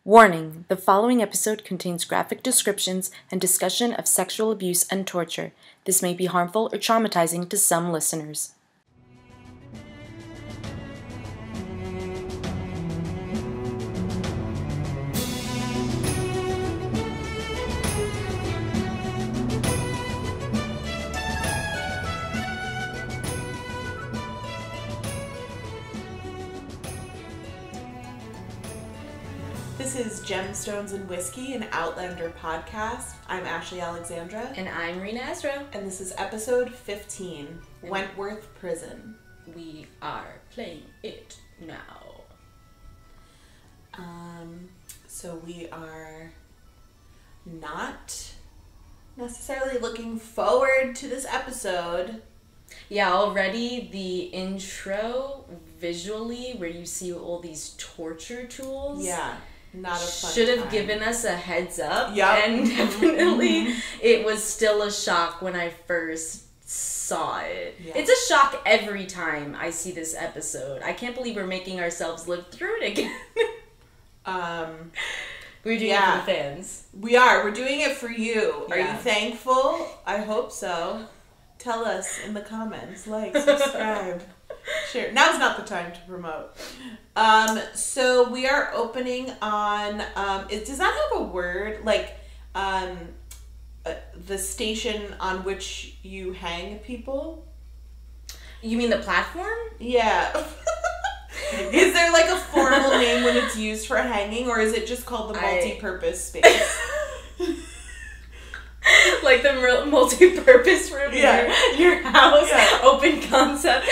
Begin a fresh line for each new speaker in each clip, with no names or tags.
Warning: the following episode contains graphic descriptions and discussion of sexual abuse and torture. This may be harmful or traumatizing to some listeners.
This is Gemstones and Whiskey, an Outlander podcast. I'm Ashley Alexandra.
And I'm Reena Ezra.
And this is episode 15, Wentworth Prison.
We are playing it now.
So we are not necessarily looking forward to this episode.
Yeah, already the intro visually where you see all these torture tools.
Yeah. Not a fun
should have
time.
given us a heads up.
Yep.
And definitely it was still a shock when I first saw it. Yeah. It's a shock every time I see this episode. I can't believe we're making ourselves live through it again. We're doing it for the fans.
We are. We're doing it for you. Are you thankful? I hope so. Tell us in the comments. Like, subscribe. Sure. Now's not the time to promote. So we are opening on, does that have a word? Like, the station on which you hang people?
You mean the platform?
Yeah. Is there like a formal name when it's used for hanging, or is it just called the multi-purpose space?
Like the multi-purpose room in your house, open concept.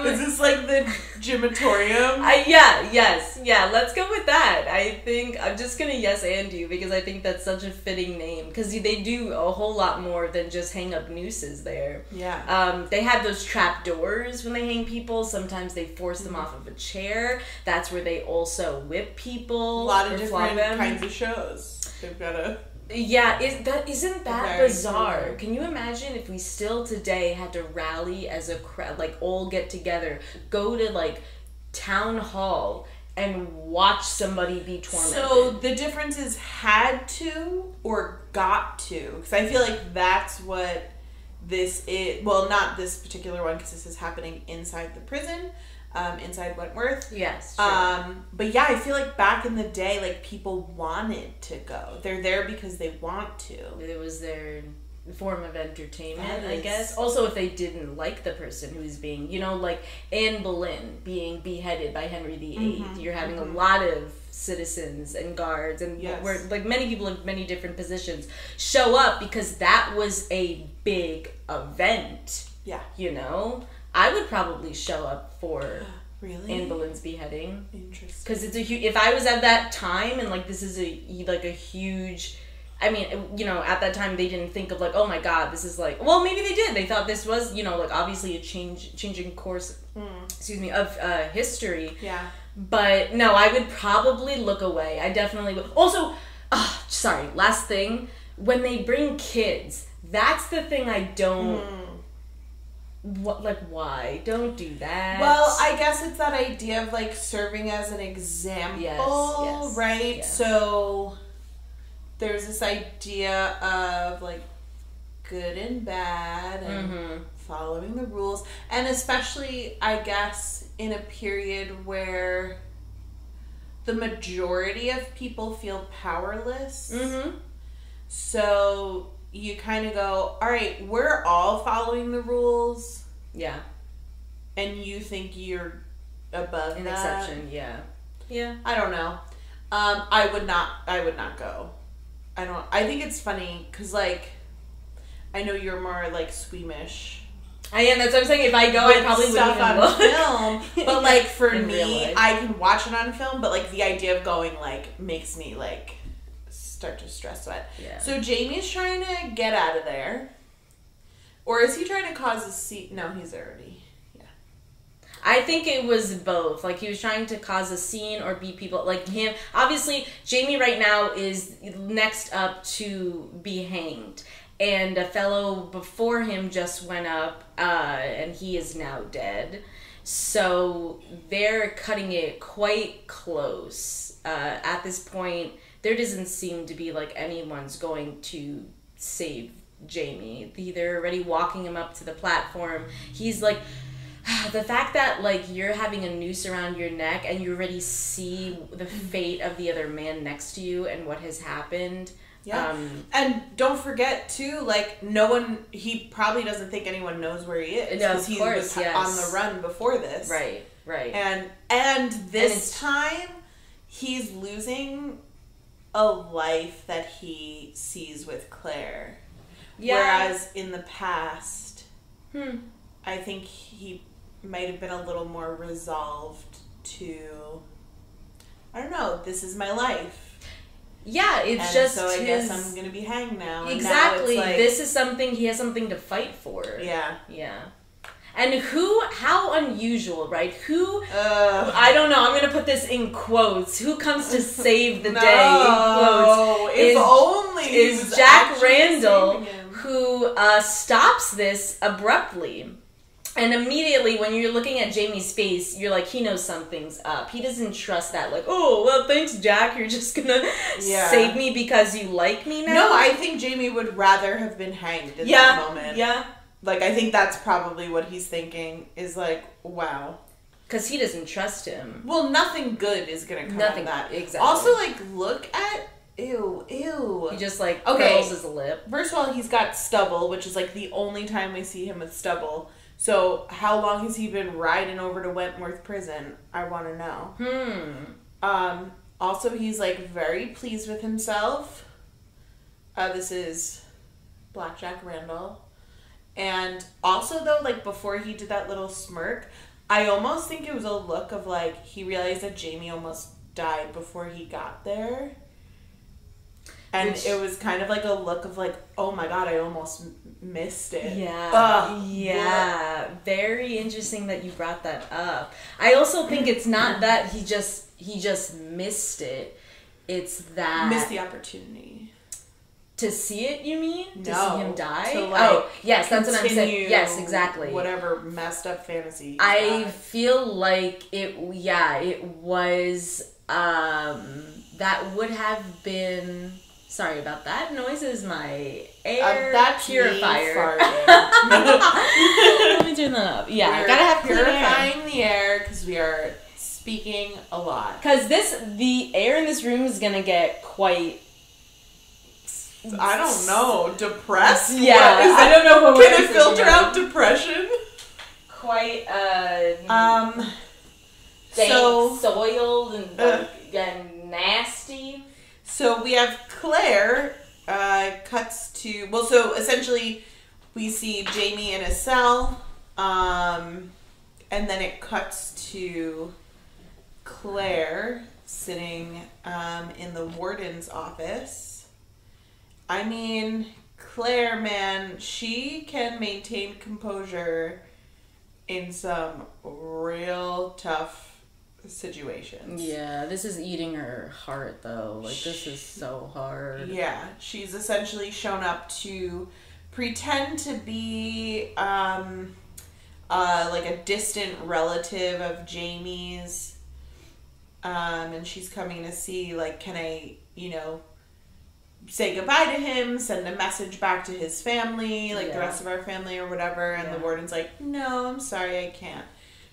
Is this like the gymatorium?
Yeah, let's go with that. I think I'm just gonna yes and you because I think that's such a fitting name because they do a whole lot more than just hang up nooses there.
Yeah.
They have those trap doors when they hang people. Sometimes they force them off of a chair. That's where they also whip people.
A lot of different kinds of shows. They've got a...
Yeah, isn't that bizarre? Cool. Can you imagine if we still today had to rally as a crowd, like all get together, go to like town hall and watch somebody be tormented?
So the difference is had to or got to, because I feel like that's what this is. Well, not this particular one because this is happening inside the prison. Inside Wentworth.
Yes. Sure.
But yeah, I feel like back in the day, like people wanted to go. They're there because they want to.
It was their form of entertainment, I guess. Also, if they didn't like the person who was being, like Anne Boleyn being beheaded by Henry VIII, you're having a lot of citizens and guards and where like many people in many different positions show up because that was a big event.
Yeah.
I would probably show up for Anne Boleyn's beheading.
Interesting.
Because it's a huge... If I was at that time and, like, this is a huge... I mean, at that time they didn't think of, like, oh my god, this is like... Well, maybe they did. They thought this was, like, obviously a changing course, of history.
Yeah.
But, no, I would probably look away. I definitely would. Also, last thing. When they bring kids, that's the thing I don't... why? Don't do that.
Well, I guess it's that idea of, like, serving as an example, yes, right? Yes. So, there's this idea of, like, good and bad and following the rules. And especially, I guess, in a period where the majority of people feel powerless. So... you kind of go, all right, we're all following the rules.
Yeah.
And you think you're above
an
that.
Exception, yeah. Yeah.
I don't know. I would not go. I think it's funny because, like, I know you're more, like, squeamish.
I am. That's what I'm saying. If I go, I probably wouldn't even
on film. But, like, for me, I can watch it on film, but, like, the idea of going, like, makes me, like... start to stress sweat.
Yeah. So
Jamie's trying to get out of there. Or is he trying to cause a scene? No, he's already... yeah.
I think it was both. Like, he was trying to cause a scene or be people... like, him... Obviously, Jamie right now is next up to be hanged. And a fellow before him just went up, and he is now dead. So they're cutting it quite close. at this point, there doesn't seem to be, like, anyone's going to save Jamie. They're already walking him up to the platform. He's, like... The fact that, like, you're having a noose around your neck and you already see the fate of the other man next to you and what has happened.
Yeah. And don't forget, too, like, he probably doesn't think anyone knows where he is.
No, of
he
course,
was on the run before this.
Right.
And this time, he's losing a life that he sees with Claire. Yeah. Whereas in the past, I think he might have been a little more resolved to, I don't know, this is my life.
Yeah, it's
and
just
so I guess I'm going to be hanged now.
Exactly.
Now it's like,
this is something, he has something to fight for.
Yeah.
And how unusual, right? I don't know, I'm going to put this in quotes. Who comes to save the day, in quotes, is Jack Randall, who stops this abruptly. And immediately, when you're looking at Jamie's face, you're like, he knows something's up. He doesn't trust that, like, oh, well, thanks, Jack. You're just gonna save me because you like me now?
No, I think Jamie would rather have been hanged in that moment.
Yeah.
Like, I think that's probably what he's thinking, is like, wow.
Because he doesn't trust him.
Well, nothing good is gonna come out of that.
Exactly.
Also, like, look at... Ew.
He just, like, curls his lip.
First of all, he's got stubble, which is, like, the only time we see him with stubble. So, how long has he been riding over to Wentworth prison? I want to know. Also, he's, like, very pleased with himself. This is Black Jack Randall. And also, though, like, before he did that little smirk, I almost think it was a look of, like, he realized that Jamie almost died before he got there. And it was kind of like a look of like, oh my god, I almost missed it.
Yeah. Very interesting that you brought that up. I also think it's not that he just missed it. It's that...
Missed the opportunity.
To see it, you mean? To see him die?
To, like,
yes, that's what I'm saying. Yes, exactly.
Whatever messed up fantasy.
I feel like it was, that would have been... Sorry about that. Noise is my air purifier. Let me turn that up. Yeah, gotta have
purifying the air because we are speaking a lot.
Because the air in this room is gonna get quite...
I don't know. Depressed?
Yeah, I don't know what
can it filter out depression?
Quite soiled and nasty.
So we have Claire cuts to... Well, so essentially we see Jamie in a cell, and then it cuts to Claire sitting in the warden's office. I mean, Claire, man, she can maintain composure in some real tough situations.
Yeah, this is eating her heart, though. Like, this is so hard.
Yeah, she's essentially shown up to pretend to be like a distant relative of Jamie's, and she's coming to see, like, can I, say goodbye to him, send a message back to his family, like the rest of our family or whatever, and the warden's like, no, I'm sorry, I can't.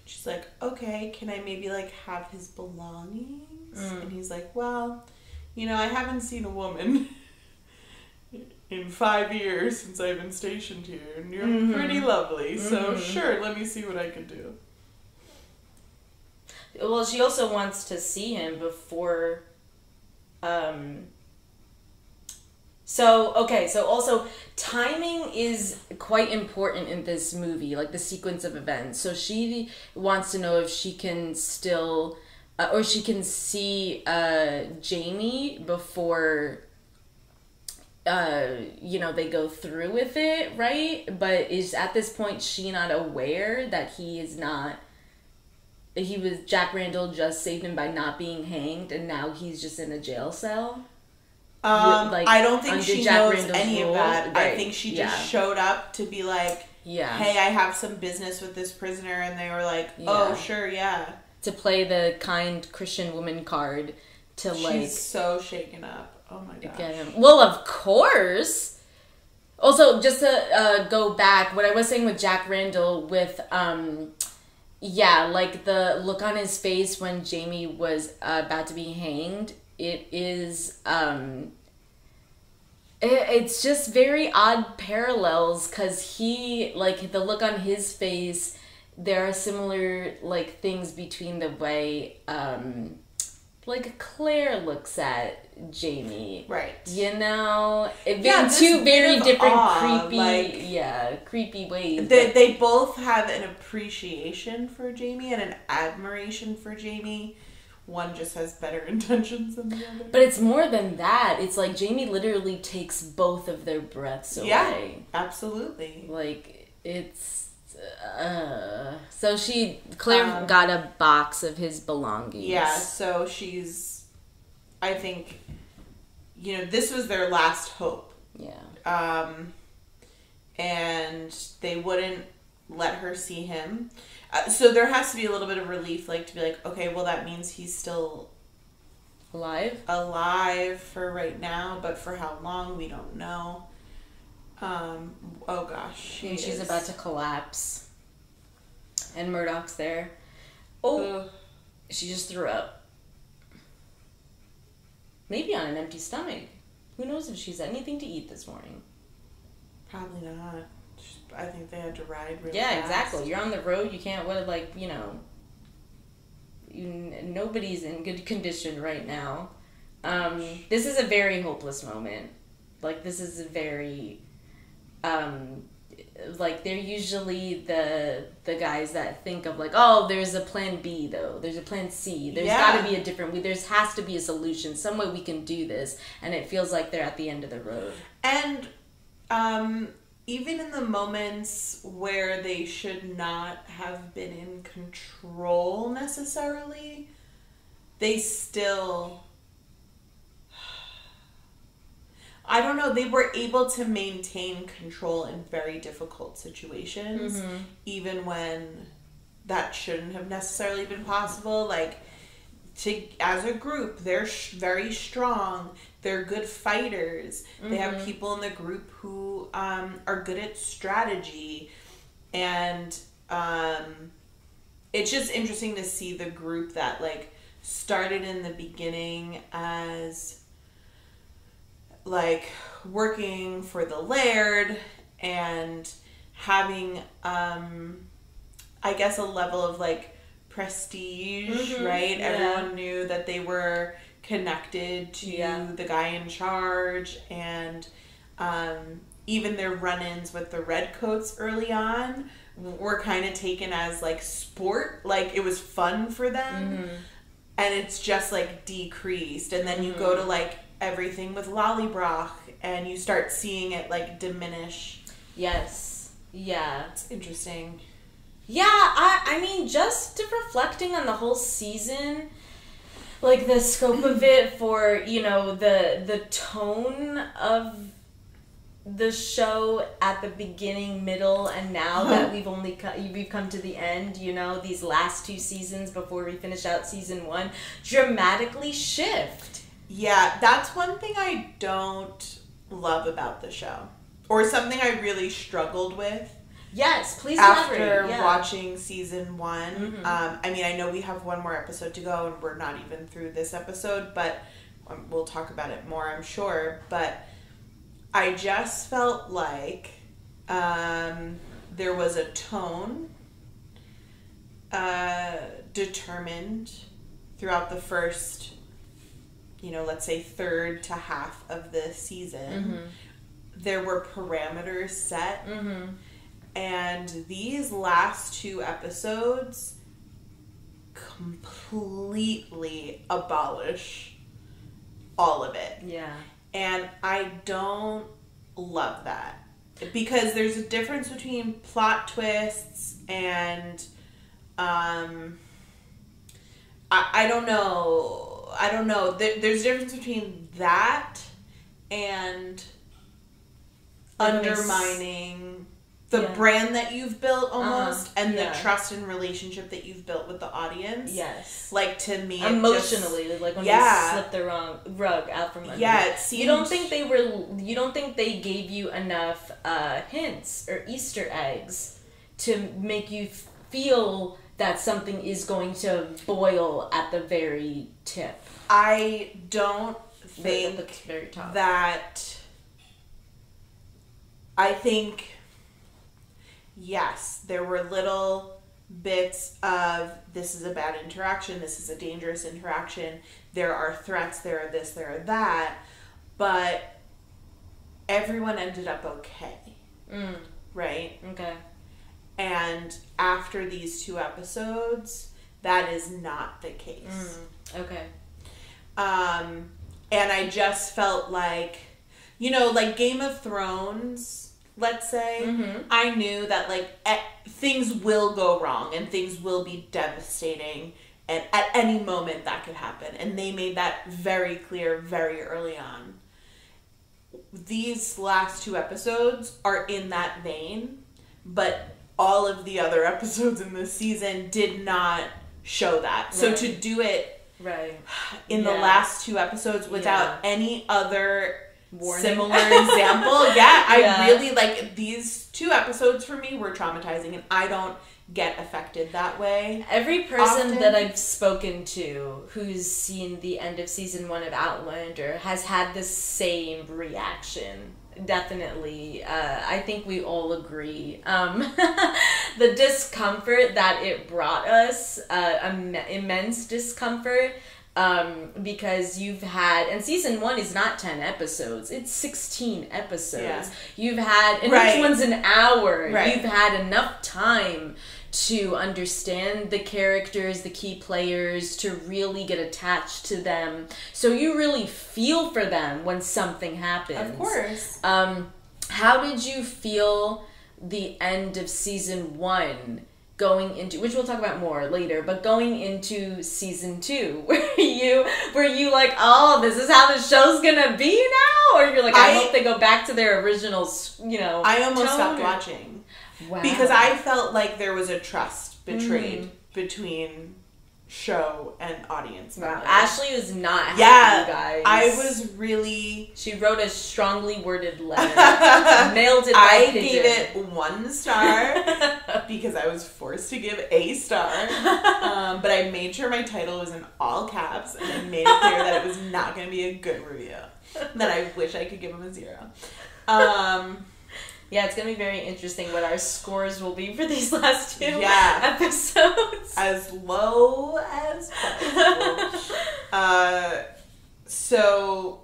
She's like, okay, can I maybe, like, have his belongings? And he's like, well, I haven't seen a woman in 5 years since I've been stationed here, and you're pretty lovely, so sure, let me see what I can do.
Well, she also wants to see him before, So also timing is quite important in this movie, like the sequence of events. So she wants to know if she can still, or she can see Jamie before, they go through with it, right? But is at this point she not aware that Jack Randall just saved him by not being hanged, and now he's just in a jail cell?
I don't think she knows any of that.
Right.
I think she just showed up to be like, hey, I have some business with this prisoner, and they were like, oh, sure, yeah.
To play the kind Christian woman card to like...
She's so shaken up. Oh my gosh.
Get him. Well, of course. Also, just to go back, what I was saying with Jack Randall with, like the look on his face when Jamie was about to be hanged, it is, it's just very odd parallels because he, like, the look on his face, there are similar, like, things between the way, like, Claire looks at Jamie.
Right.
You know? Two very different creepy ways.
They both have an appreciation for Jamie and an admiration for Jamie. One just has better intentions than the other.
But it's more than that. It's like Jamie literally takes both of their breaths away.
Yeah, absolutely.
Like, it's... So Claire got a box of his belongings.
Yeah, so she's, I think, this was their last hope.
Yeah.
And they wouldn't let her see him. So there has to be a little bit of relief, like, to be like, okay, well, that means he's still... Alive for right now, but for how long, we don't know. Oh gosh.
She's about to collapse. And Murdoch's there. Oh, ugh. She just threw up. Maybe on an empty stomach. Who knows if she's had anything to eat this morning?
Probably not. I think they had to ride really
fast.
Exactly.
You're on the road. You can't, nobody's in good condition right now. This is a very hopeless moment. Like, this is a very... they're usually the guys that think of like, oh, there's a plan B though, there's a plan C, there's got to be a different way, there has to be a solution, some way we can do this, and it feels like they're at the end of the road.
And even in the moments where they should not have been in control necessarily, they still... I don't know, they were able to maintain control in very difficult situations, even when that shouldn't have necessarily been possible. Like, as a group, they're very strong, they're good fighters, they have people in the group who are good at strategy, and it's just interesting to see the group that, like, started in the beginning as... like working for the Laird and having I guess a level of like prestige, right? Yeah. Everyone knew that they were connected to the guy in charge, and even their run-ins with the Redcoats early on were kind of taken as like sport, like it was fun for them, and it's just like decreased, and then you go to like everything with Lollybroch, and you start seeing it like diminish.
Yes. Yeah.
It's interesting.
Yeah, I mean, just reflecting on the whole season, like the scope of it for, the tone of the show at the beginning, middle, and now that we've come to the end, these last 2 seasons before we finish out season 1, dramatically shift.
Yeah, that's one thing I don't love about the show. Or something I really struggled with.
Yes, please
elaborate.
After
watching season 1. I mean, I know we have one more episode to go, and we're not even through this episode, but we'll talk about it more, I'm sure. But I just felt like there was a tone determined throughout the first... let's say third to half of the season, there were parameters set, and these last 2 episodes completely abolish all of it.
Yeah.
And I don't love that, because there's a difference between plot twists and I don't know. There's a difference between that and undermining the brand that you've built almost, and the trust and relationship that you've built with the audience.
Yes.
Like, to me,
emotionally, like when they slipped the rug out from under.
Yeah, it seems...
You don't think they gave you enough hints or Easter eggs to make you feel that something is going to boil at the very tip.
I don't think
very tough.
that... I think... Yes, there were little bits of, this is a bad interaction, this is a dangerous interaction, there are threats, there are this, there are that, but everyone ended up okay. Right?
Okay.
And after these 2 episodes, that is not the case.
Okay.
And I just felt like, you know, like Game of Thrones... Let's say, I knew that, like, things will go wrong and things will be devastating, and at any moment that could happen. And they made that very clear very early on. These last 2 episodes are in that vein, but all of the other episodes in this season did not show that. Right. So to do it in the last 2 episodes without any other... similar example. I really like these 2 episodes for me were traumatizing, and I don't get affected that way.
Every person that I've spoken to who's seen the end of season 1 of Outlander has had the same reaction. Definitely. I think we all agree. The discomfort that it brought us, immense discomfort. Because you've had, and season 1 is not 10 episodes, it's 16 episodes. Yeah. You've had, and each one's an hour. Right. You've had enough time to understand the characters, the key players, to really get attached to them. So you really feel for them when something happens.
Of course.
How did you feel the end of season 1? Going into, which we'll talk about more later, but going into season 2, were you like, oh, this is how the show's gonna be now? Or you're like, I hope they go back to their original, you know,
I almost stopped watching. Wow. Because I felt like there was a trust betrayed between show and audience.
Wow. Ashley was not happy, you guys.
I was really...
She wrote a strongly worded letter. Mailed it by pigeon.
Gave it 1 star because I was forced to give a star. But I made sure my title was in all caps, and I made it clear that it was not going to be a good review. That I wish I could give them a 0.
Yeah, it's going to be very interesting what our scores will be for these last 2 episodes.
As low as possible. So,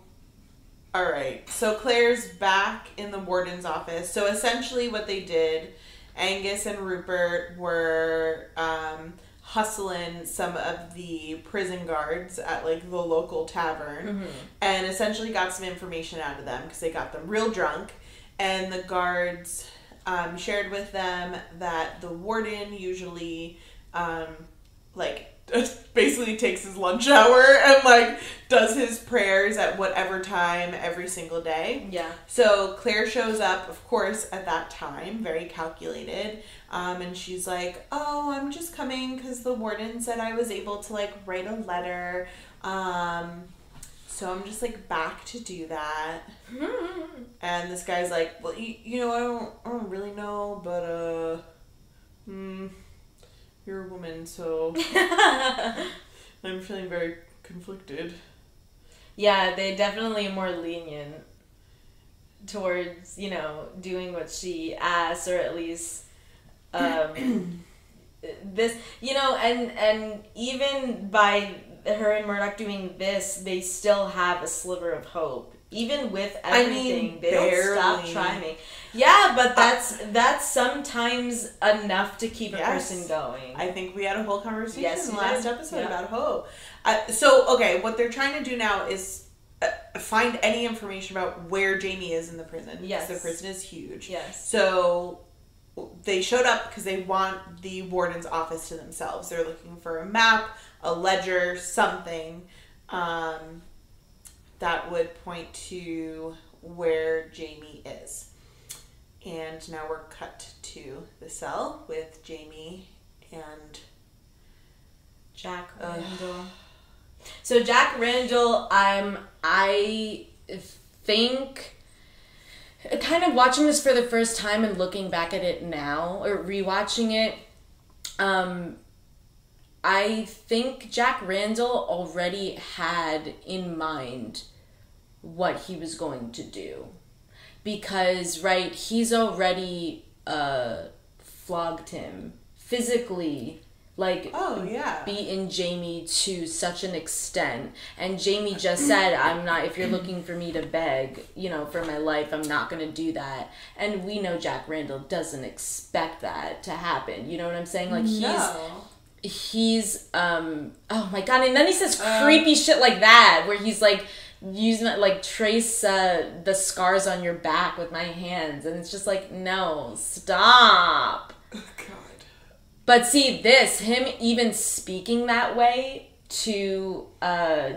alright. So Claire's back in the warden's office. So essentially what they did, Angus and Rupert were hustling some of the prison guards at, like, the local tavern. And essentially got some information out of them because they got them real drunk. And the guards shared with them that the warden usually, basically takes his lunch hour and, like, does his prayers at whatever time every single day.
Yeah.
So Claire shows up, of course, at that time, very calculated. And she's like, oh, I'm just coming because the warden said I was able to, like, write a letter. So I'm just, like, back to do that. And this guy's like, well, you know, I don't really know, but, you're a woman, so I'm feeling very conflicted.
Yeah, they definitely are more lenient towards, you know, doing what she asks, or at least, this, you know, and even by her and Murdoch doing this, they still have a sliver of hope. Even with everything, they don't stop trying. Yeah, but that's sometimes enough to keep a person going.
I think we had a whole conversation in the last episode about hope. So, okay, what they're trying to do now is find any information about where Jamie is in the prison.
Yes.
Because the prison is huge.
Yes.
So they showed up because they want the warden's office to themselves. They're looking for a map, a ledger, something that would point to where Jamie is. And now we're cut to the cell with Jamie and
Jack Randall. So Jack Randall, I think, kind of watching this for the first time and looking back at it now, or rewatching it, I think Jack Randall already had in mind what he was going to do. Because, right, he's already flogged him physically, like, beaten Jamie to such an extent. And Jamie just said, if you're looking for me to beg, for my life, I'm not going to do that. And we know Jack Randall doesn't expect that to happen. You know what I'm saying? Like, he's oh my God. And then he says creepy shit like that, where he's like, using it, like, trace the scars on your back with my hands, and it's just like, no, stop.
Oh, God.
But see, him even speaking that way to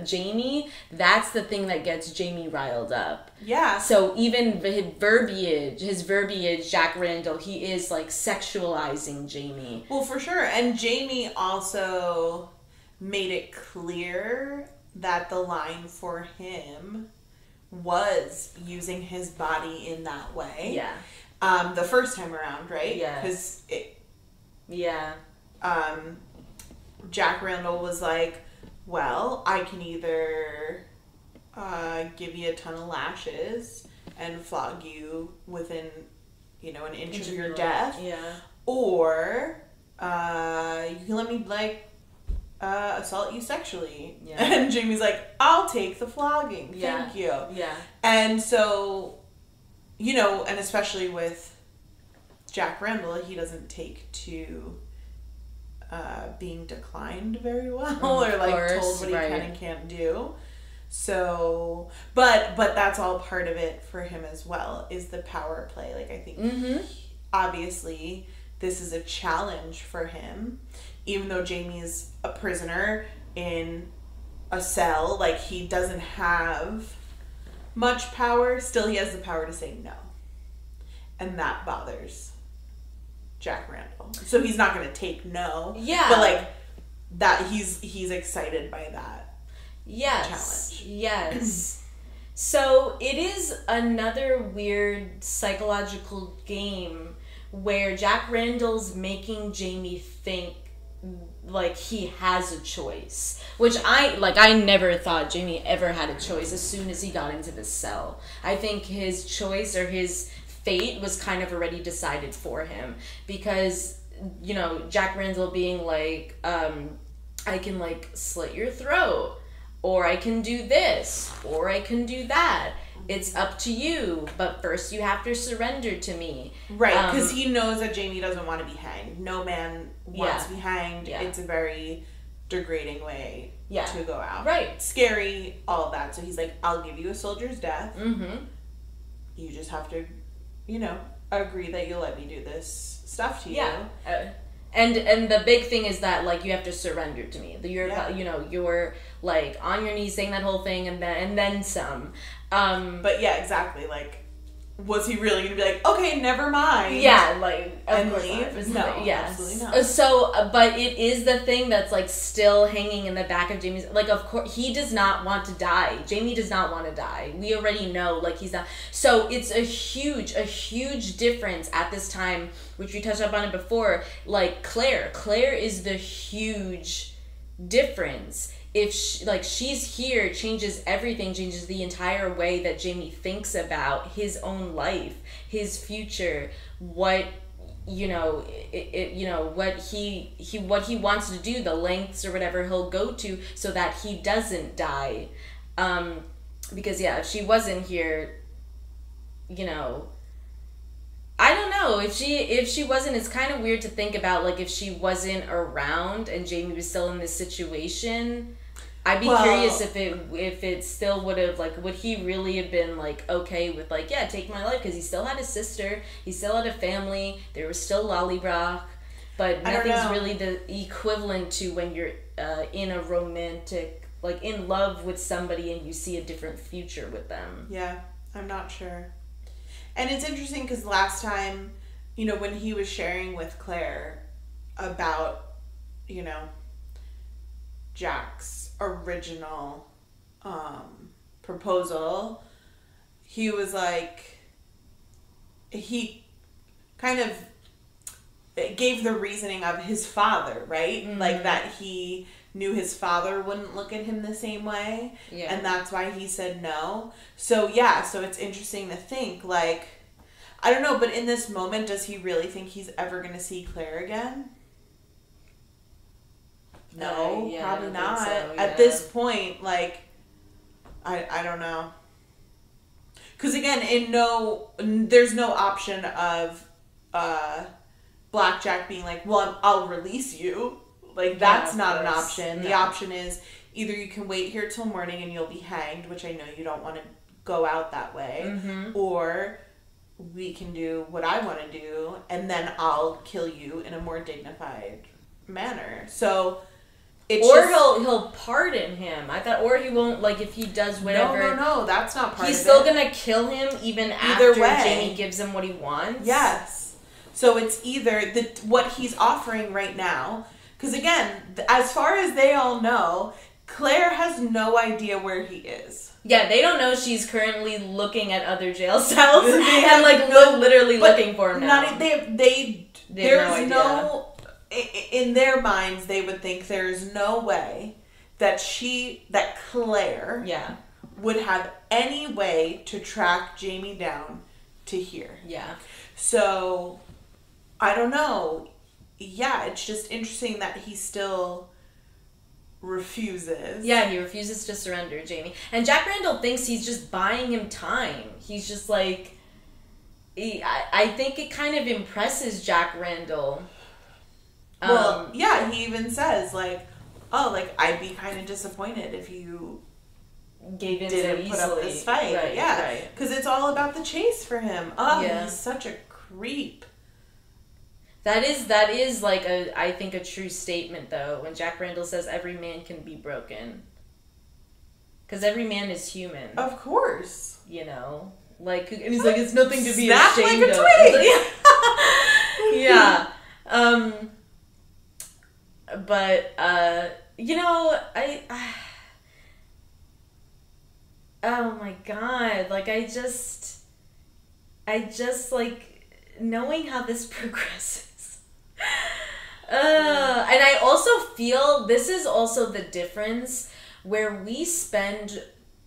Jamie, that's the thing that gets Jamie riled up.
Yeah.
So even his verbiage, Jack Randall, he is, like, sexualizing Jamie.
Well, for sure. And Jamie also made it clear that the line for him was using his body in that way.
Yeah.
The first time around, right?
Yeah.
Because
Jack
Randall was like, well, I can either give you a ton of lashes and flog you within, an inch of your death.
Yeah.
Or you can let me, like, assault you sexually.
Yeah.
And Jamie's like, I'll take the flogging. Thank you.
Yeah.
And so, and especially with Jack Randall, he doesn't take to being declined very well, or like told what he can and can't do. So, but that's all part of it for him as well, is the power play. Like, I think obviously this is a challenge for him. Even though Jamie is a prisoner in a cell, like, he doesn't have much power, still he has the power to say no. And that bothers Jack Randall. So he's not going to take no.
Yeah.
But, like, that he's excited by that challenge.
Yes. So it is another weird psychological game where Jack Randall's making Jamie think like he has a choice, which I never thought Jamie ever had a choice as soon as he got into the cell. I think his choice or his fate was kind of already decided for him, because Jack Randall being like, I can, like, slit your throat, or I can do this, or I can do that. It's up to you, but first you have to surrender to me.
Right, because he knows that Jamie doesn't want to be hanged. No man wants to be hanged. Yeah. It's a very degrading way to go out.
Right.
Scary, all of that. So he's like, I'll give you a soldier's death.
Mm-hmm.
You just have to, agree that you'll let me do this stuff to you.
Yeah. And the big thing is that, like, you have to surrender to me. You're like on your knees saying that whole thing, and then some.
But yeah, exactly. Like, was he really gonna be like, okay, never mind?
Yeah, like,
and leave? No,
yes.
Absolutely not.
So, but it is the thing that's, like, still hanging in the back of Jamie's. Like, of course, he does not want to die. Jamie does not want to die. We already know, like, he's not. So it's a huge difference at this time, which we touched up on it before. Like, Claire is the huge difference. If she's here, changes everything, changes the entire way that Jamie thinks about his own life, his future, what what he wants to do, the lengths or whatever he'll go to so that he doesn't die. Because if she wasn't here, I don't know. If she wasn't, it's kind of weird to think about, like, if she wasn't around and Jamie was still in this situation. I'd be curious if it still would have, like, would he really have been, like, okay with, like, yeah, take my life, because he still had a sister, he still had a family, there was still Lollybrock, but nothing's really the equivalent to when you're in a romantic, like, in love with somebody and you see a different future with them.
Yeah, I'm not sure. And it's interesting because last time, you know, when he was sharing with Claire about, you know, Jack's original proposal, he was like, he kind of gave the reasoning of his father, right? Mm-hmm. Like that he knew his father wouldn't look at him the same way. Yeah. And that's why he said no. So yeah, so it's interesting to think, like, I don't know, but in this moment, does he really think he's ever going to see Claire again? No, probably not. So, yeah. At this point, like, I don't know. Because again, there's no option of Blackjack being like, well, I'll release you. Like, that's not an option. No. The option is either you can wait here till morning and you'll be hanged, which I know you don't want to go out that way, mm-hmm. or we can do what I want to do, and then I'll kill you in a more dignified manner. So,
he'll pardon him. I thought, or he won't, like, if he does whatever.
No, that's not part of it.
He's still gonna kill him even after Jamie gives him what he wants.
Yes. So it's either what he's offering right now. Because again, as far as they all know, Claire has no idea where he is.
Yeah, they don't know she's currently looking at other jail cells and like literally looking for him now.
There's no in their minds they would think there's no way that Claire would have any way to track Jamie down to here.
Yeah.
So I don't know. Yeah, it's just interesting that he still refuses.
Yeah, he refuses to surrender Jamie. And Jack Randall thinks he's just buying him time. He's just like... I think it kind of impresses Jack Randall.
Well, yeah, he even says, like, oh, like, I'd be kind of disappointed if you didn't put up this fight.
Right,
yeah, because it's all about the chase for him. Oh, yeah. He's such a creep.
That is like I think a true statement though when Jack Randall says every man can be broken. Because every man is human.
Of course.
You know, like, and he's like, it's nothing to be
Snap
ashamed
like a twig.
Yeah. But you know, oh my god, like I just like knowing how this progresses. And I also feel this is also the difference where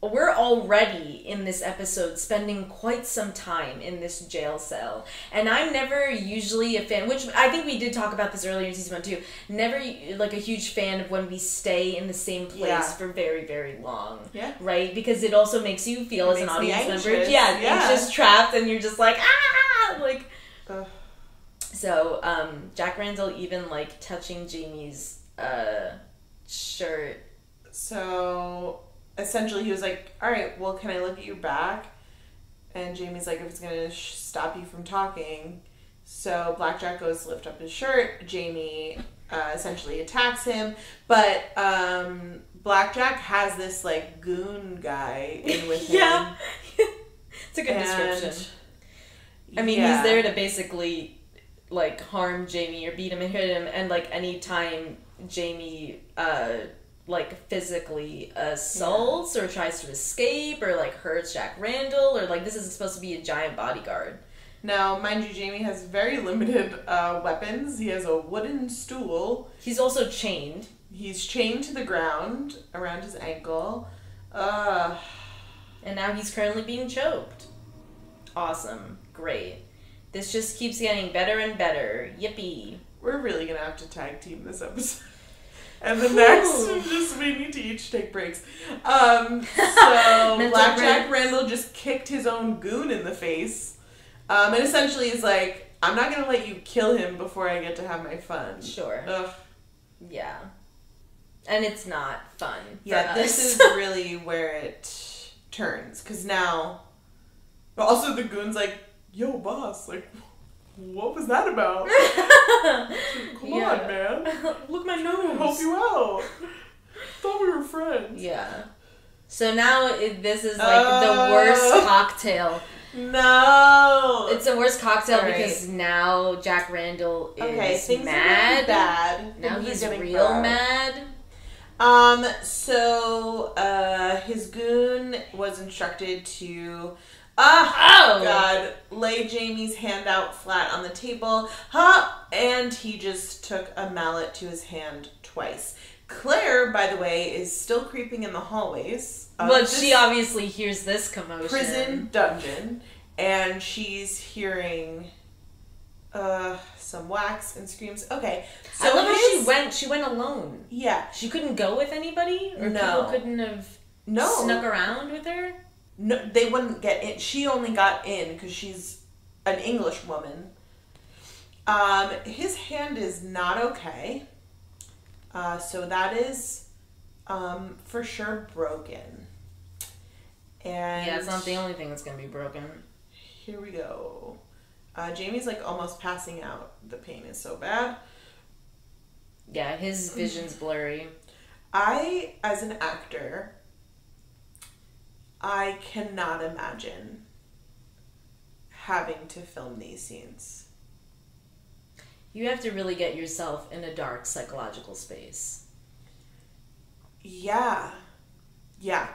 we're already in this episode spending quite some time in this jail cell. And I'm never usually a fan, which I think we did talk about this earlier in season 1 too, never like a huge fan of when we stay in the same place for very, very long.
Yeah.
Right? Because it also makes you feel as an audience member. Anxious, trapped, and you're just like, like... So, Jack Randall even, like, touching Jamie's, shirt.
So, essentially he was like, alright, well, can I look at your back? And Jamie's like, if it's gonna stop you from talking. So, Blackjack goes to lift up his shirt. Jamie, essentially attacks him. But, Blackjack has this, like, goon guy in with him.
Yeah. It's a good description. I mean, he's there to basically... like harm Jamie or beat him and hit him, and like anytime Jamie like physically assaults or tries to escape or like hurts Jack Randall, or like this is supposed to be a giant bodyguard.
Now, mind you, Jamie has very limited weapons. He has a wooden stool.
He's also chained.
He's chained to the ground around his ankle.
And now he's currently being choked. Awesome. Great. This just keeps getting better and better. Yippee.
We're really going to have to tag team this episode. And the next, we need to each take breaks. So, Blackjack Randall just kicked his own goon in the face. And essentially is like, I'm not going to let you kill him before I get to have my fun.
Sure. Ugh. Yeah. And it's not fun.
Yeah, this is really where it turns. Because now... But also the goon's like, yo, boss, like, what was that about? Come on, man.
Look my nose.
Help you out. Thought we were friends.
Yeah. So now this is like the worst cocktail
No.
It's the worst cocktail because now Jack Randall is
things
mad.
Are bad.
Now he's real mad.
So his goon was instructed to God, lay Jamie's hand out flat on the table. And he just took a mallet to his hand twice. Claire, by the way, is still creeping in the hallways.
Well, she obviously hears this commotion.
Prison dungeon. And she's hearing some whacks and screams. Okay.
So I love how she went alone.
Yeah.
She couldn't go with anybody? Or people couldn't have snuck around with her?
No, they wouldn't get in. She only got in because she's an English woman. His hand is not okay. So that is for sure broken. And
yeah, it's not the only thing that's going to be broken.
Here we go. Jamie's like almost passing out. The pain is so bad.
Yeah, his vision's blurry.
As an actor, I cannot imagine having to film these scenes.
You have to really get yourself in a dark psychological space.
Yeah. Yeah.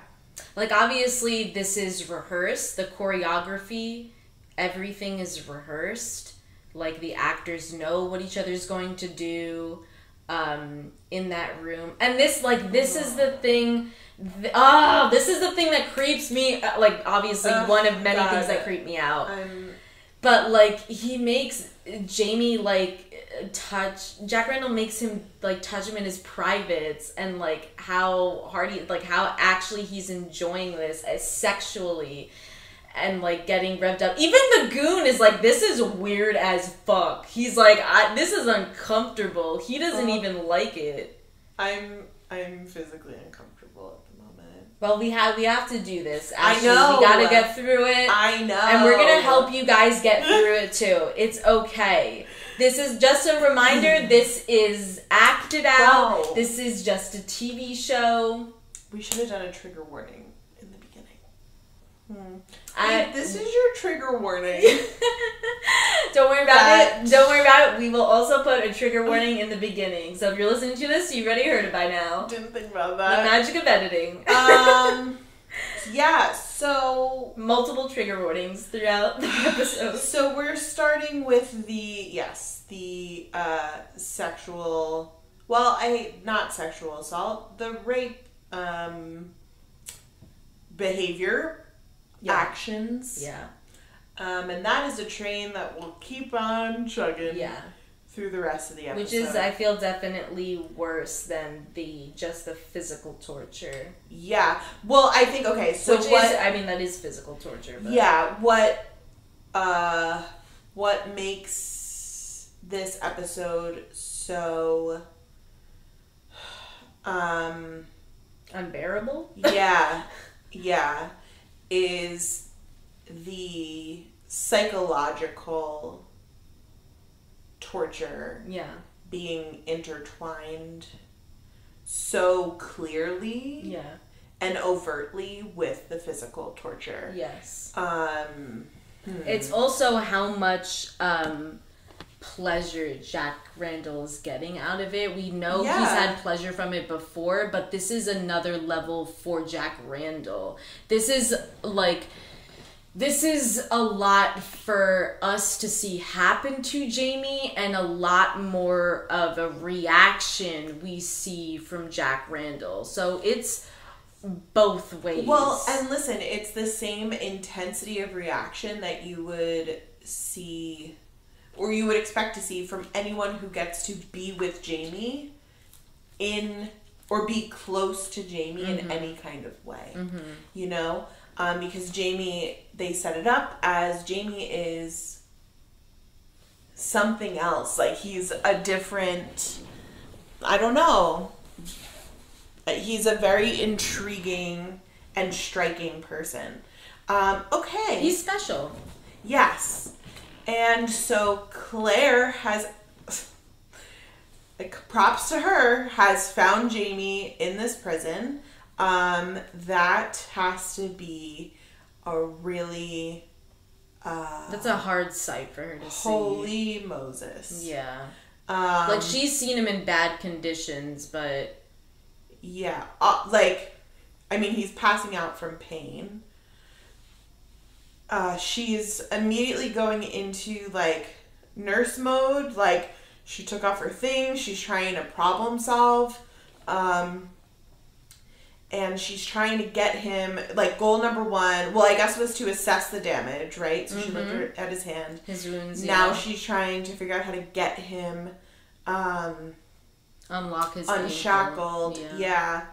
Like, obviously, this is rehearsed. The choreography, everything is rehearsed. Like, the actors know what each other's going to do in that room. And this is the thing... this is the thing that creeps me... Like, obviously, one of many things that creep me out. But, like, he makes Jamie, like, Jack Randall makes him, like, touch him in his privates, and, like, how actually he's enjoying this sexually, and, like, getting revved up. Even the goon is like, this is weird as fuck. He's like, this is uncomfortable. He doesn't even like it.
I'm physically uncomfortable at the moment.
Well, we have to do this.
Ashley. I know.
We gotta get through it.
I know.
And we're gonna help you guys get through it too. It's okay. This is just a reminder. This is acted out.
Wow.
This is just a TV show.
We should have done a trigger warning in the beginning. This is your trigger warning.
Don't worry about it. Don't worry about it. We will also put a trigger warning in the beginning. So if you're listening to this, you've already heard it by now.
Didn't think about that.
The magic of editing.
Yeah, so...
multiple trigger warnings throughout the episode.
So we're starting with the sexual... Well, not sexual assault. The rape behavior, actions.
Yeah.
And that is a train that will keep on chugging through the rest of the episode.
Which is, I feel, definitely worse than just the physical torture.
Yeah. Well, I think, okay, so
that is physical torture. But.
Yeah, what makes this episode so...
unbearable?
Yeah, is the psychological torture being intertwined so clearly and overtly with the physical torture.
Yes. It's also how much pleasure Jack Randall is getting out of it. We know he's had pleasure from it before, but this is another level for Jack Randall. This is a lot for us to see happen to Jamie, and a lot more of a reaction we see from Jack Randall. So it's both ways.
Well, and listen, it's the same intensity of reaction that you would see, or you would expect to see, from anyone who gets to be with Jamie or be close to Jamie in any kind of way. You know? Because Jamie, they set it up as Jamie is something else. Like, he's a different, I don't know. He's a very intriguing and striking person. Okay.
He's special.
Yes. And so Claire has, like, props to her, has found Jamie in this prison. That has to be a really
That's a hard sight for her to see.
Holy Moses.
Yeah. Like, she's seen him in bad conditions, but...
Yeah. I mean, he's passing out from pain. She's immediately going into, like, nurse mode. Like, she took off her things. She's trying to problem solve. And she's trying to get him, like, goal number one, well, I guess was to assess the damage, right? So she looked at his hand.
His wounds,
Now she's trying to figure out how to get him,
unlock his
unshackled.
ankle.
Yeah.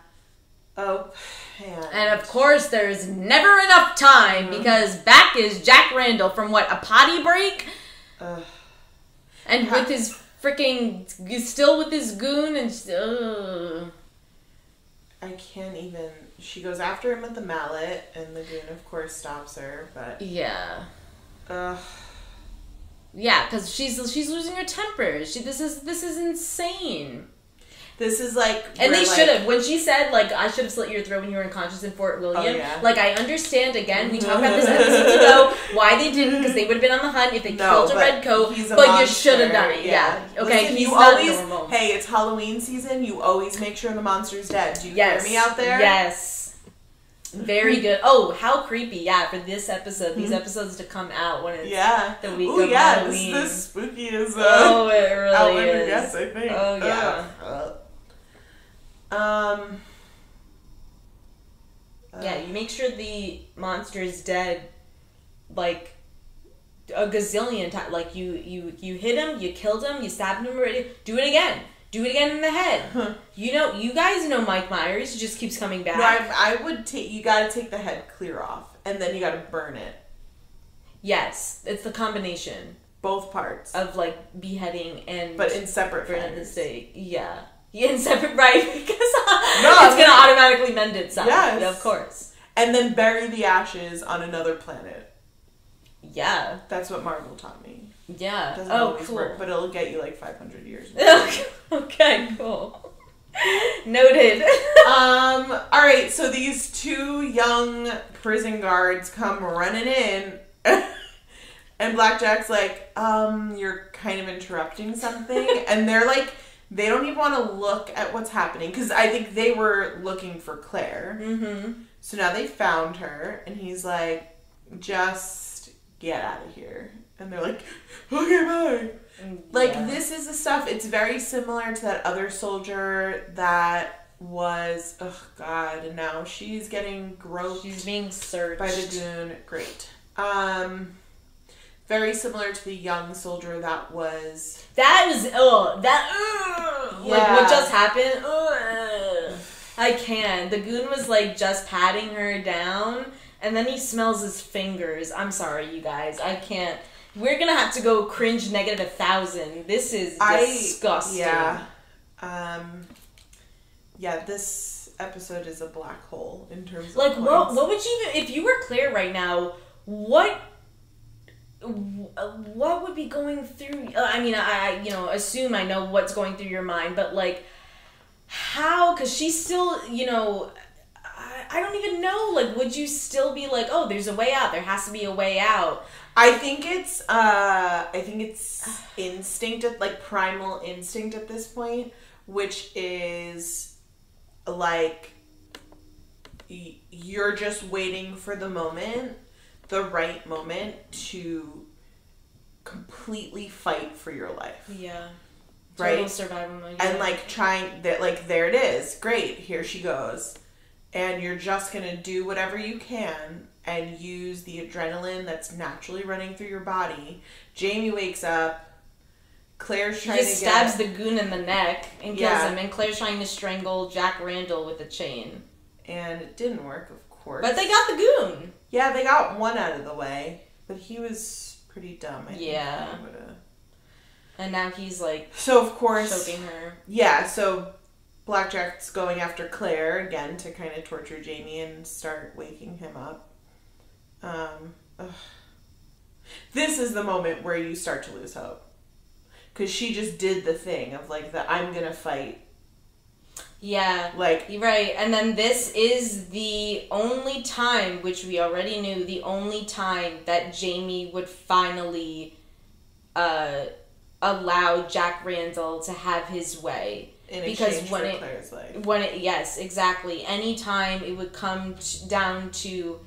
Oh, man.
And of course, there's never enough time because back is Jack Randall from a potty break? And with his freaking, still with his goon and
I can't even. She goes after him with the mallet, and the goon, of course, stops her. But
yeah, yeah, because she's losing her temper. This is insane.
This is like,
and they should have. When she said, like, I should have slit your throat when you were unconscious in Fort William. Like, I understand. Again, we talked about this episodes ago. Why they didn't? Because they would have been on the hunt if they killed a red coat. But you should have done it. Yeah. Okay.
Listen,
he's not normal.
Hey, it's Halloween season. You always make sure the monster's dead. Do you hear me out there?
Yes. Very good. Oh, how creepy! Yeah, for this episode, these episodes to come out when it's the week of Halloween.
This is spooky as
it really
Outlander
is.
Guess, I think.
Oh yeah. Yeah, you make sure the monster is dead, like, a gazillion times. Like, you hit him, you killed him, you stabbed him already. Do it again. Do it again in the head. You guys know Mike Myers. He just keeps coming back.
No, I would take. You got to take the head clear off, and then you got to burn it.
Yes, it's the combination.
Both parts
of, like, beheading and
but in separate
burn at
fires.
the stake. Yeah. In separate, right? Because it's going to automatically mend itself.
Yes.
Yeah, of course.
And then bury the ashes on another planet.
Yeah.
That's what Marvel taught me.
Yeah.
It doesn't always work, but it'll get you like 500 years.
Okay, cool. Noted.
Alright, so these two young prison guards come running in. And Blackjack's like, you're kind of interrupting something. And they're like, they don't even want to look at what's happening. Because I think they were looking for Claire. Mm-hmm. So now they found her. And he's like, just get out of here. And they're like, okay, bye. Like, this is the stuff. It's very similar to that other soldier that was, oh, God. And now she's getting groped.
She's being searched.
By the goon. Great. Very similar to the young soldier that was...
Like, what just happened? I can't. The goon was, like, just patting her down, and then he smells his fingers. I'm sorry, you guys. I can't. We're gonna have to go cringe -1,000. This is disgusting.
Yeah. Yeah, this episode is a black hole in terms of
like,
points.
what would you... If you were Claire right now, what would be going through... I mean, I assume I know what's going through your mind, but, like, how... Because she's still, I don't even know. Like, would you still be like, oh, there's a way out. There has to be a way out.
I think it's instinct, like, primal instinct at this point, which is, like, you're just waiting for the right moment to completely fight for your life.
Yeah.
Right?
Total survival mode.
And, like, trying that, like, there it is. Great. Here she goes. And you're just going to do whatever you can and use the adrenaline that's naturally running through your body. Jamie wakes up. Claire's trying to
He stabs the goon in the neck and kills him. And Claire's trying to strangle Jack Randall with a chain.
And it didn't work, of course.
But they got the goon.
Yeah, they got one out of the way. But he was pretty dumb, I think.
Yeah. And now he's, like,
so of course,
choking her.
Yeah, so Blackjack's going after Claire again to kind of torture Jamie and start waking him up. This is the moment where you start to lose hope. Because she just did the thing of, like, I'm going to fight.
Yeah.
Like,
you're right. And then this is the only time, which we already knew, the only time that Jamie would finally allow Jack Randall to have his way.
In exchange for Claire's life.
Yes, exactly. Anytime it would come down to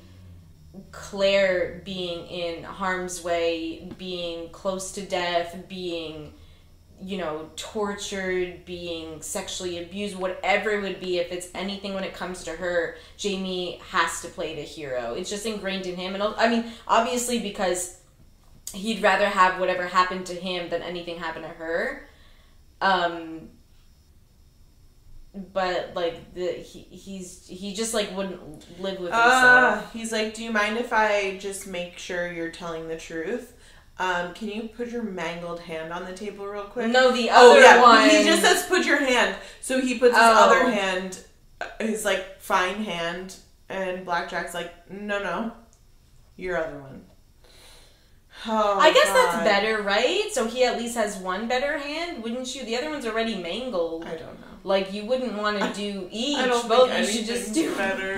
Claire being in harm's way, being close to death, being, you know, tortured, being sexually abused, whatever it would be, if it's anything when it comes to her, Jamie has to play the hero. It's just ingrained in him. And I mean, obviously because he'd rather have whatever happened to him than anything happen to her. But like he just like wouldn't live with himself.
He's like, do you mind if I just make sure you're telling the truth? Can you put your mangled hand on the table real quick?
No, the other one.
He just says put your hand. So he puts his other hand, his like fine hand, and Blackjack's like, no, your other one. Oh,
I guess that's better, right? So he at least has one better hand, wouldn't you? The other one's already mangled.
I don't know.
Like, you wouldn't want to do each.
I don't
both.
think
You should just do
better.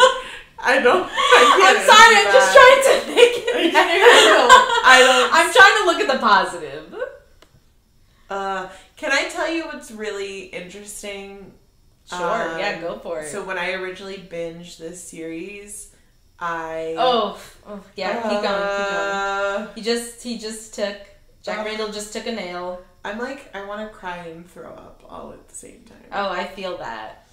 I'm sorry. I'm just trying to make it better. I'm trying to look at the positive.
Can I tell you what's really interesting?
Sure. Yeah, go for it.
So when I originally binged this series,
keep going. He just took Jack Randall just took a nail.
I'm like, I want to cry and throw up all at the same time.
Oh, I feel that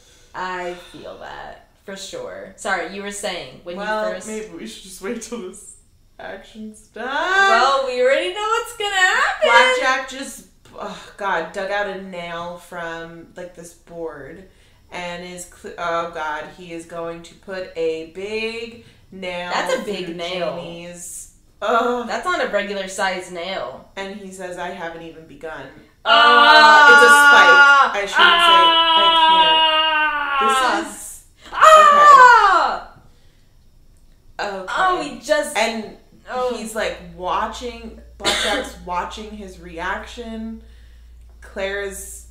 for sure. Sorry, you were saying when you first.
Maybe we should just wait till this action's done.
Well, we already know what's gonna happen.
Blackjack just dug out a nail from like this board, and he is going to put a big nail.
That's a big nail.
Jamie's.
That's not a regular size nail.
And he says, I haven't even begun. It's a spike. I shouldn't say. I can't. This is... Okay.
Oh, he just...
And he's like watching... Blackjack's watching his reaction. Claire's...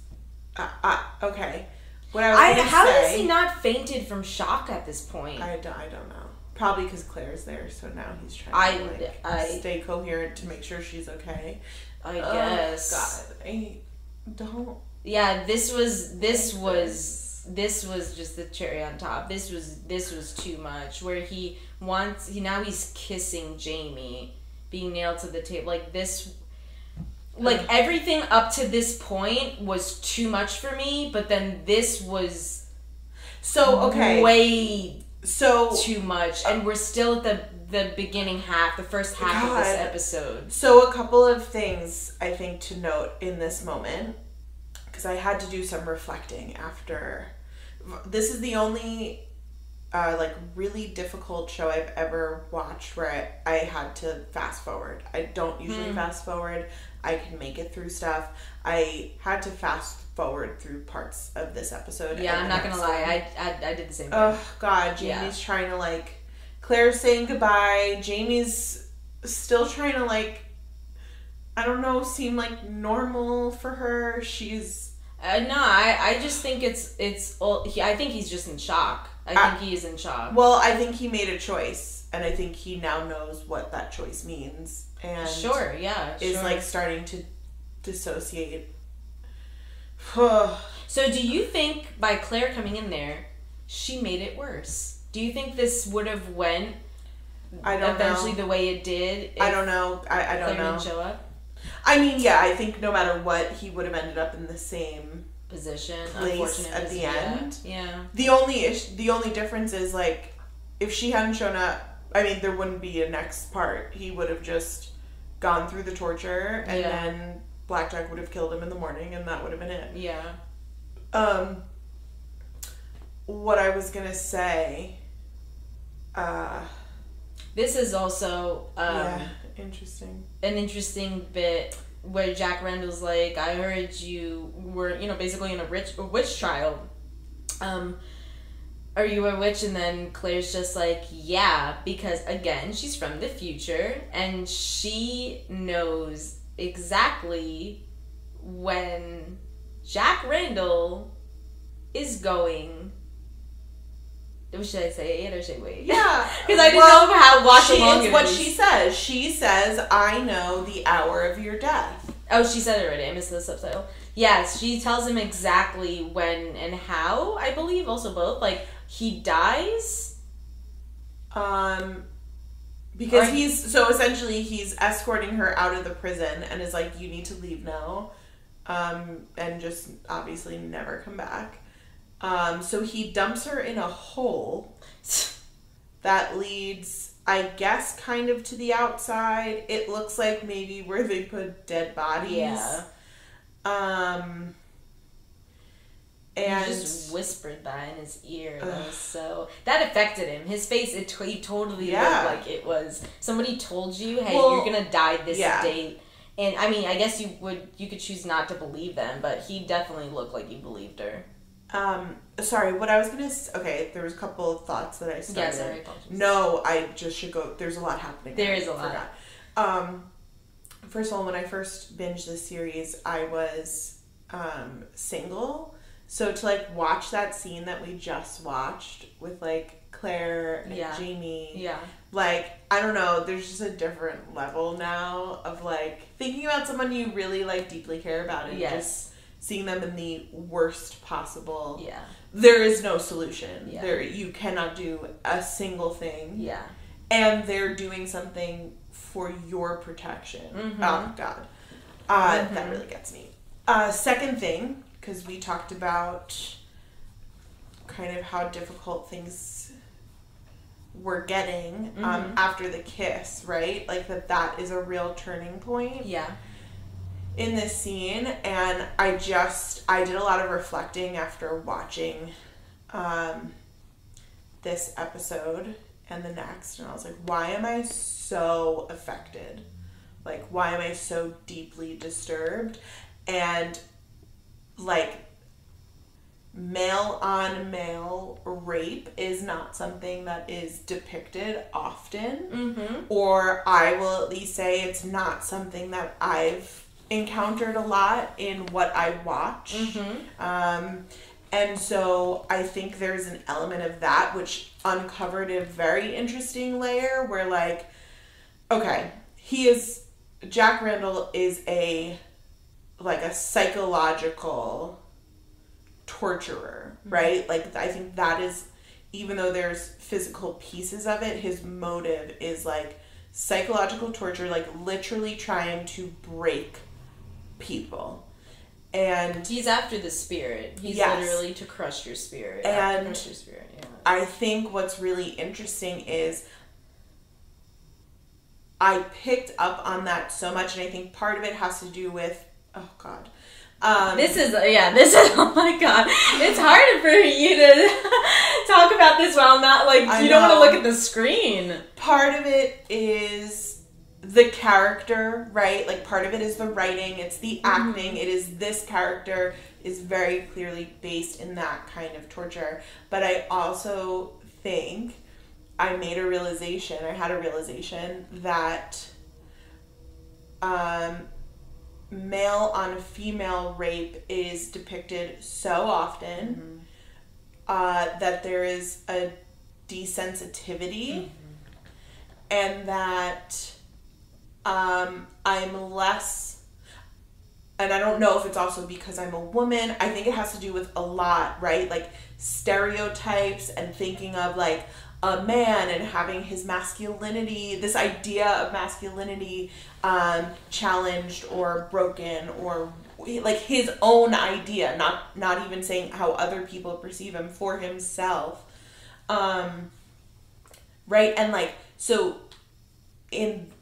okay. What I was going to say...
How has he not fainted from shock at this point?
I don't know. Probably because Claire's there, so now he's trying to stay coherent to make sure she's okay.
I guess.
God, I don't.
Yeah, this was just the cherry on top. This was too much. Where now he's kissing Jamie, being nailed to the table like this. Like everything up to this point was too much for me, but then this was way too much, and we're still at the beginning half, the first half of this episode.
So a couple of things I think to note in this moment, because I had to do some reflecting after. This is the only really difficult show I've ever watched where I had to fast forward. I don't usually fast forward. I can make it through stuff. I had to fast forward through parts of this episode.
Yeah, I'm not gonna lie. I did the same thing.
Oh God, Jamie's trying to Claire's saying goodbye. Jamie's still trying to I don't know, seem normal for her. She's
no. I just think it's. I think he's just in shock. I think he is in shock.
Well, I think he made a choice, and I think he now knows what that choice means, and is starting to dissociate.
So do you think by Claire coming in there, she made it worse? Do you think this would have went eventually the way it did?
I don't know. I don't know.
Claire didn't show up?
I mean, yeah, I think no matter what, he would have ended up in the same
position,
place at the end.
Yeah.
The only difference is if she hadn't shown up, I mean, there wouldn't be a next part. He would have just gone through the torture, and then Blackjack would have killed him in the morning, and that would have been it.
Yeah.
What I was gonna say.
This is also
interesting.
An interesting bit where Jack Randall's like, I heard you were, basically in a witch trial. Are you a witch? And then Claire's just like, yeah, because again, she's from the future and she knows exactly when Jack Randall is going... Should I say it or should I wait?
Yeah.
Because I didn't know how watch along
it's what she says. She says, I know the hour of your death.
Oh, she said it already. I missed the subtitle. Yes, she tells him exactly when and how, I believe. Also both. Like, he dies?
Because essentially he's escorting her out of the prison and is like, you need to leave now. And just obviously never come back. So he dumps her in a hole that leads, I guess, kind of to the outside. It looks like maybe where they put dead bodies.
Yeah.
And
he just whispered that in his ear. That affected him. His face, he totally looked like it was somebody told you, hey, you're gonna die this date. And I mean, I guess you could choose not to believe them, but he definitely looked like he believed her.
Sorry, what I was gonna there was a couple of thoughts that I started.
Yeah, sorry,
no, I just should go. There's a lot happening.
There is a lot.
First of all, when I first binged this series, I was single. So to like watch that scene that we just watched with like Claire and Jamie, like, I don't know, there's just a different level now of like thinking about someone you really like deeply care about and just seeing them in the worst possible. Yeah. There is no solution. Yeah. You cannot do a single thing. Yeah. And they're doing something for your protection. Mm-hmm. Oh, God. That really gets me. Second thing, because we talked about kind of how difficult things were getting after the kiss, right? Like that is a real turning point. Yeah. In this scene, and I did a lot of reflecting after watching this episode and the next, and I was like, why am I so affected? Like, why am I so deeply disturbed? And like, male on male rape is not something that is depicted often, or I will at least say it's not something that I've encountered a lot in what I watch. And so I think there's an element of that which uncovered a very interesting layer where like, okay, Jack Randall is a psychological torturer, right? Like, I think that is, even though there's physical pieces of it, his motive is like psychological torture, like literally trying to break people. And
he's after the spirit. He's literally to crush your spirit.
And I think what's really interesting is I picked up on that so much, and I think part of it has to do with, oh God.
This is, oh my God. It's hard for you to talk about this while not, like, you don't want to look at the screen.
Part of it is the character, right? Like, part of it is the writing, it's the acting, it is this character is very clearly based in that kind of torture. But I also think I had a realization that male on female rape is depicted so often that there is a desensitivity and that I'm less, and I don't know if it's also because I'm a woman. I think it has to do with a lot, right? Like stereotypes and thinking of like a man and having his masculinity, this idea of masculinity challenged or broken, or like his own idea, not even saying how other people perceive him, for himself. Right? And like, so in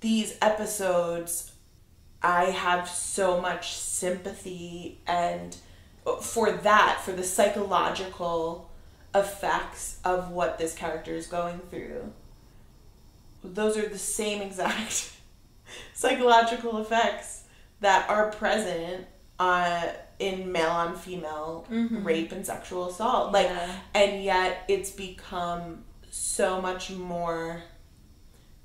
these episodes, I have so much sympathy and for the psychological effects of what this character is going through. Those are the same exact psychological effects that are present in male on female rape and sexual assault. Like, and yet it's become so much more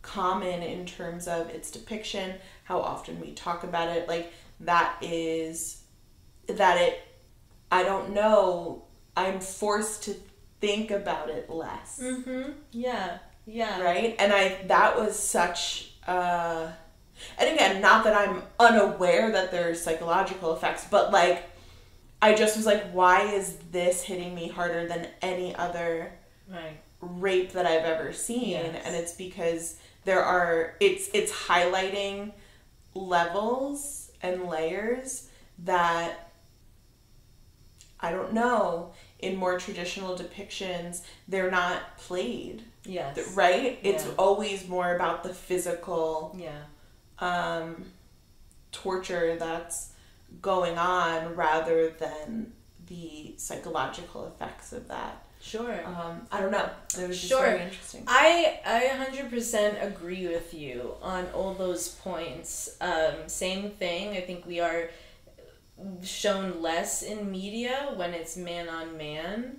common in terms of its depiction, how often we talk about it. Like, I don't know, I'm forced to think about it less.
Yeah.
Right? And that was such and again, not that I'm unaware that there's psychological effects, but like I just was like, why is this hitting me harder than any other rape that I've ever seen? Yes. And it's because it's highlighting levels and layers that, I don't know, in more traditional depictions, they're not played.
Yes.
Right? It's always more about the physical torture that's going on rather than the psychological effects of that.
Sure.
I don't know. It was just very interesting.
I 100% agree with you on all those points. Same thing. I think we are shown less in media when it's man on man.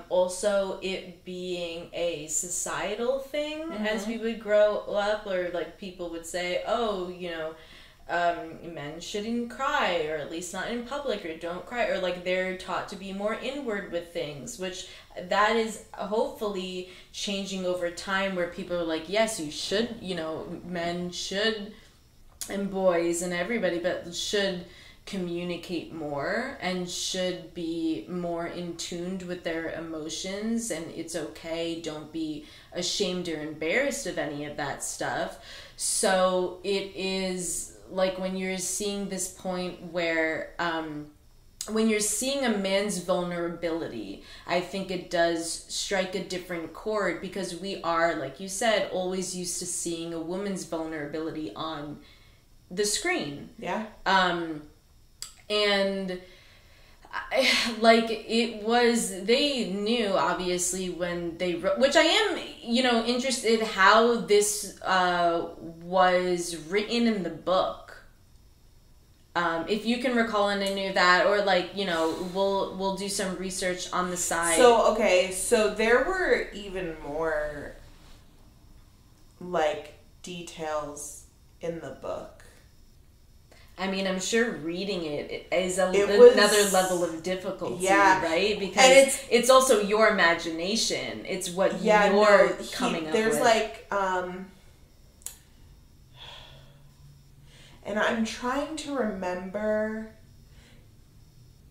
Also, it being a societal thing as we would grow up, or like people would say, oh, you know, men shouldn't cry, or at least not in public, or don't cry, or like they're taught to be more inward with things, which that is hopefully changing over time, where people are like, yes, you should, you know, men should, and boys and everybody, but should communicate more and should be more in tuned with their emotions, and it's okay, don't be ashamed or embarrassed of any of that stuff. So it is like when you're seeing this point where when you're seeing a man's vulnerability, I think it does strike a different chord, because we are, like you said, always used to seeing a woman's vulnerability on the screen.
Yeah.
And they knew, obviously, when they wrote, which I am, you know, interested how this was written in the book. If you can recall any of that, or like, you know, we'll do some research on the side.
So there were even more like details in the book.
I mean, I'm sure reading it is another level of difficulty, right? Because it's also your imagination. It's what you're coming up with.
There's like, and I'm trying to remember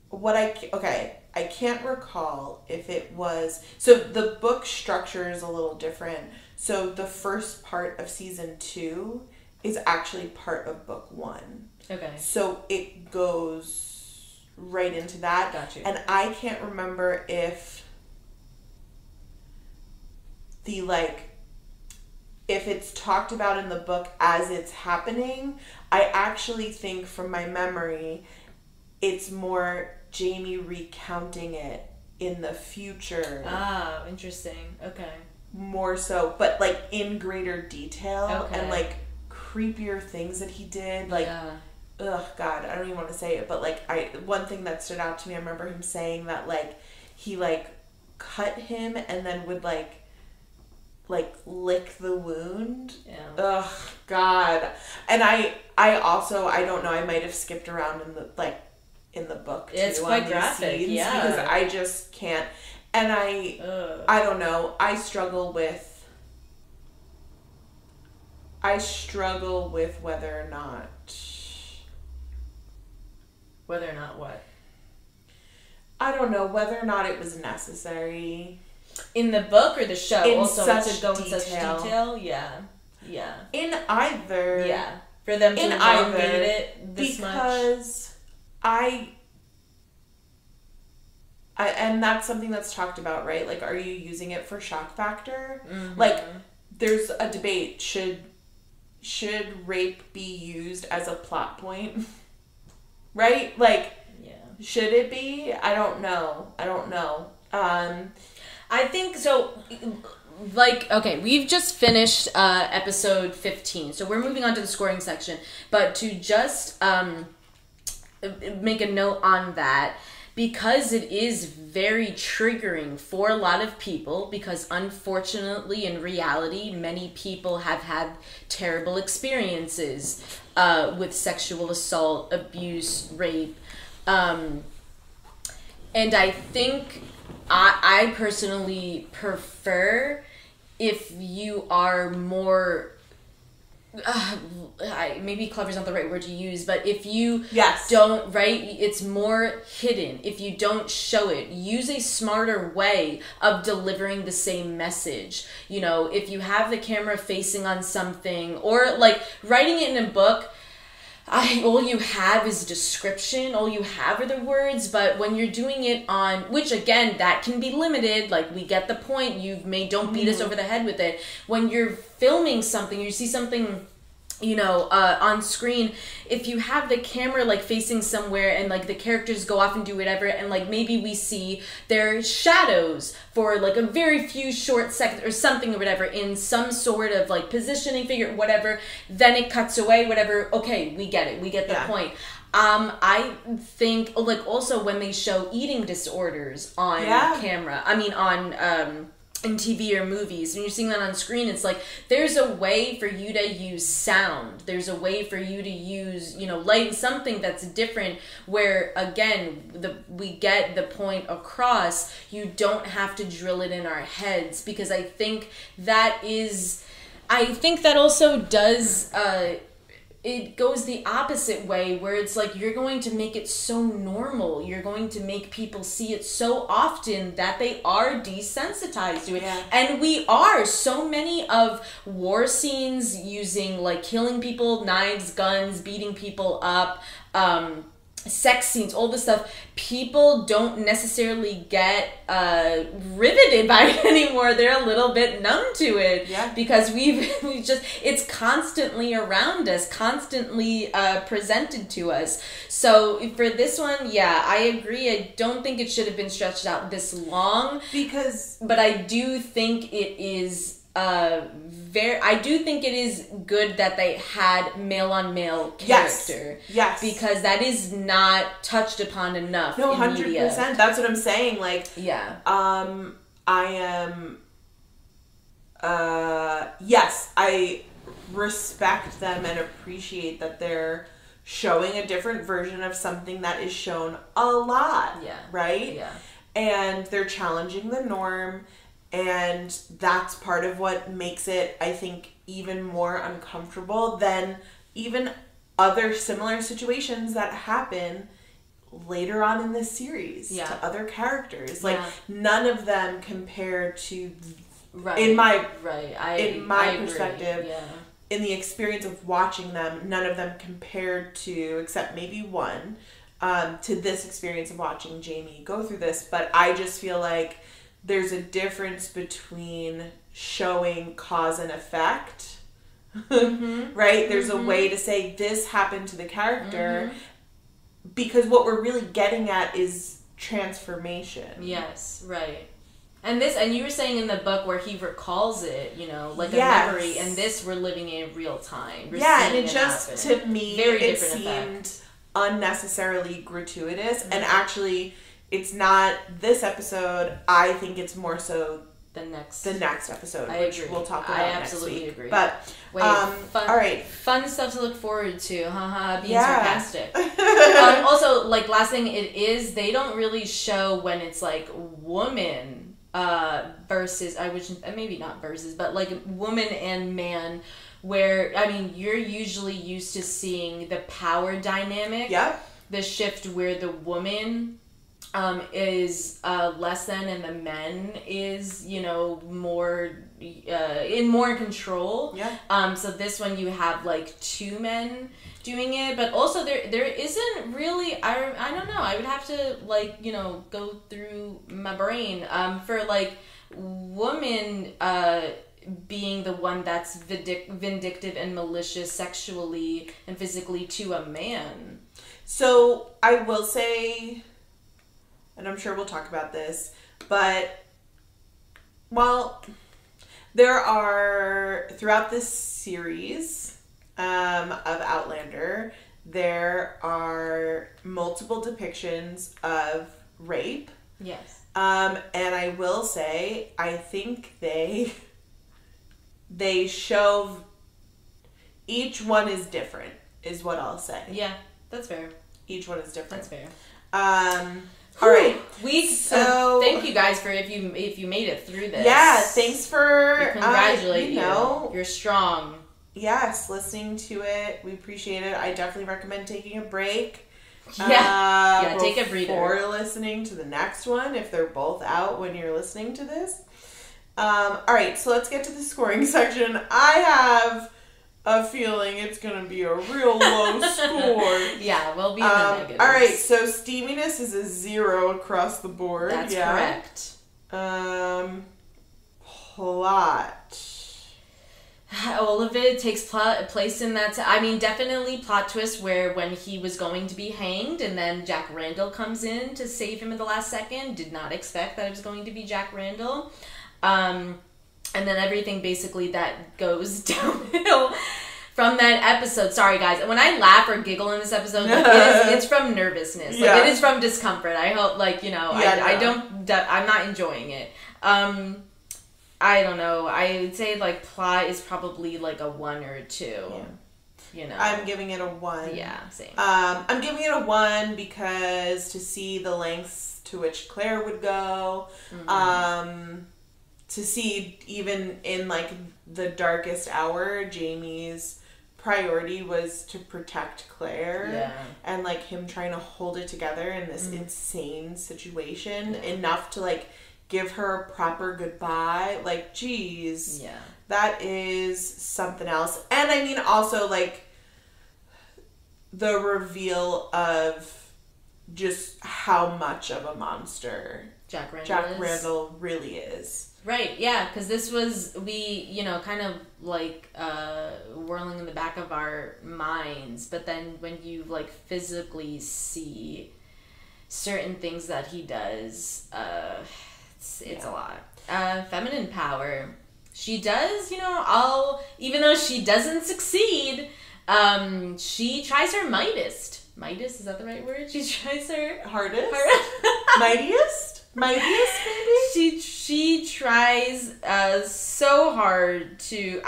what I can't recall if it was, so the book structure is a little different. So the first part of season 2 is actually part of book 1.
Okay.
So it goes right into that.
Got you.
And I can't remember if if it's talked about in the book as it's happening. I actually think, from my memory, it's more Jamie recounting it in the future.
Ah, interesting. Okay.
More so, but like in greater detail, and like creepier things that he did. Like, ugh, God, I don't even want to say it, but like one thing that stood out to me, I remember him saying that like he like cut him and then would like lick the wound.
Yeah.
Ugh, God. And I also, I don't know, I might have skipped around in the book too.
It's quite graphic,
scenes, because I just can't. And I don't know, I struggle with whether or not
what?
I don't know, whether or not it was necessary.
In the book or the show?
In
also,
such
to go
detail.
in such detail? Yeah. Yeah.
In either.
Yeah. For them to elongate it this much.
Because and that's something that's talked about, right? Like, are you using it for shock factor?
Mm-hmm.
Like, there's a debate. Should rape be used as a plot point? Right? Like, should it be? I don't know.
I think so. Like, okay, we've just finished episode 15, so we're moving on to the scoring section. But to just make a note on that, because it is very triggering for a lot of people, because unfortunately, in reality, many people have had terrible experiences with sexual assault, abuse, rape. And I think I personally prefer if you are more... maybe clever is not the right word to use, but if you don't, right, it's more hidden. If you don't show it, use a smarter way of delivering the same message. You know, if you have the camera facing on something, or like writing it in a book, all you have is description, all you have are the words, but when you're doing it on, which again, that can be limited, like we get the point, don't beat us over the head with it. When you're filming something, you see something, you know, on screen, if you have the camera like facing somewhere and like the characters go off and do whatever, and like maybe we see their shadows for like a very few short seconds or something or whatever in some sort of like positioning figure, whatever, then it cuts away, whatever. Okay, we get it. We get the point. I think like also when they show eating disorders on camera, I mean on in TV or movies, and you're seeing that on screen, it's like there's a way for you to use sound. There's a way for you to use, you know, light, something that's different, where again we get the point across. You don't have to drill it in our heads, because I think that also does it goes the opposite way, where it's like you're going to make it so normal. You're going to make people see it so often that they are desensitized to it. Yeah. And we are. So many of war scenes using like killing people, knives, guns, beating people up, sex scenes, all this stuff, people don't necessarily get riveted by it anymore. They're a little bit numb to it, because we've just, it's constantly around us, constantly presented to us. So for this one, I agree. I don't think it should have been stretched out this long, but I do think it is I do think it is good that they had male-on-male character. Yes. Because that is not touched upon enough in 100%. Media.
That's what I'm saying. Like, I am, I respect them and appreciate that they're showing a different version of something that is shown a lot. Yeah. Right? Yeah. And they're challenging the norm. And that's part of what makes it, I think, even more uncomfortable than even other similar situations that happen later on in this series to other characters. Like, none of them compare to, in my perspective, in the experience of watching them, none of them compared to, except maybe one, to this experience of watching Jamie go through this. But I just feel like there's a difference between showing cause and effect, right? There's a way to say this happened to the character, because what we're really getting at is transformation.
Yes, right. And you were saying in the book where he recalls it, you know, like a memory, and this we're living in real time.
And it just, to me, it seemed unnecessarily gratuitous, and actually, it's not this episode. I think it's more so the next episode, which we'll talk about next week. I absolutely agree. But all right,
fun stuff to look forward to. Being sarcastic. Also, like last thing, they don't really show when it's like woman versus, maybe not versus, but like woman and man. Where, I mean, you're usually used to seeing the power dynamic. Yep. The shift where the woman is less than, and the men is, you know, more in control. Yeah. So this one you have like two men doing it, but also there isn't really, I don't know, I would have to like, you know, go through my brain for like woman being the one that's vindictive and malicious sexually and physically to a man.
So I will say, and I'm sure we'll talk about this, but, well, there are, throughout this series of Outlander, there are multiple depictions of rape. Yes. And I will say, I think they show, each one is different, is what I'll say.
Yeah, that's fair.
Each one is different.
That's fair.
All right.
Thank you guys for if you made it through this.
Yeah, thanks for
we congratulate you. You're strong.
Yes, listening to it. We appreciate it. I definitely recommend taking a break.
Yeah, take a breather
before listening to the next one if they're both out when you're listening to this. All right, so let's get to the scoring section. I have a feeling it's going to be a real low score.
Yeah, we'll be in the negatives.
All right, so steaminess is a 0 across the board.
That's correct.
Plot.
All of it takes place in that... definitely plot twist where when he was going to be hanged and then Jack Randall comes in to save him at the last second. Did not expect that it was going to be Jack Randall. And then everything basically that goes downhill from that episode. Sorry, guys. When I laugh or giggle in this episode, it's from nervousness.
Yeah.
It is from discomfort. I hope, I'm not enjoying it. I don't know. I would say, plot is probably, a 1 or 2. Yeah.
I'm giving it a 1.
Yeah, same.
I'm giving it a 1 because to see the lengths to which Claire would go, to see even in, the darkest hour, Jamie's priority was to protect Claire.
Yeah.
And, him trying to hold it together in this insane situation enough to, give her a proper goodbye. Geez.
Yeah.
That is something else. And, also, the reveal of just how much of a monster
Jack
Randall really is.
Right, yeah, because this was, kind of, whirling in the back of our minds, but then when you, physically see certain things that he does, it's a lot. Feminine power. She does, even though she doesn't succeed, she tries her mightest. Mightiest, is that the right word? She tries her...
Hardest? Mightiest? Mightiest, maybe?
She tries so hard to...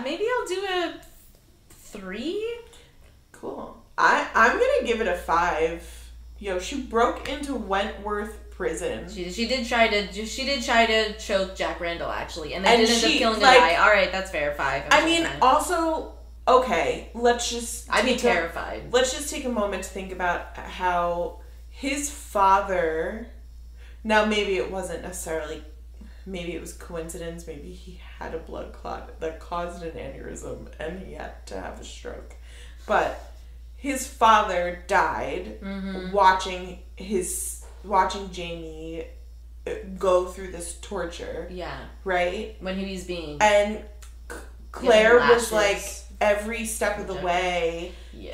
maybe I'll do a 3?
Cool. I'm going to give it a 5. She broke into Wentworth prison.
She did try to choke Jack Randall, actually. And they did end up killing the guy. All right, that's fair. 5.
Also... Okay, let's just...
I'd be terrified.
Let's just take a moment to think about how his father... Now, maybe it wasn't necessarily... Maybe it was coincidence. Maybe he had a blood clot that caused an aneurysm and he had to have a stroke. But his father died watching Jamie go through this torture.
Yeah.
Right?
When he was being...
And Claire was every step of the way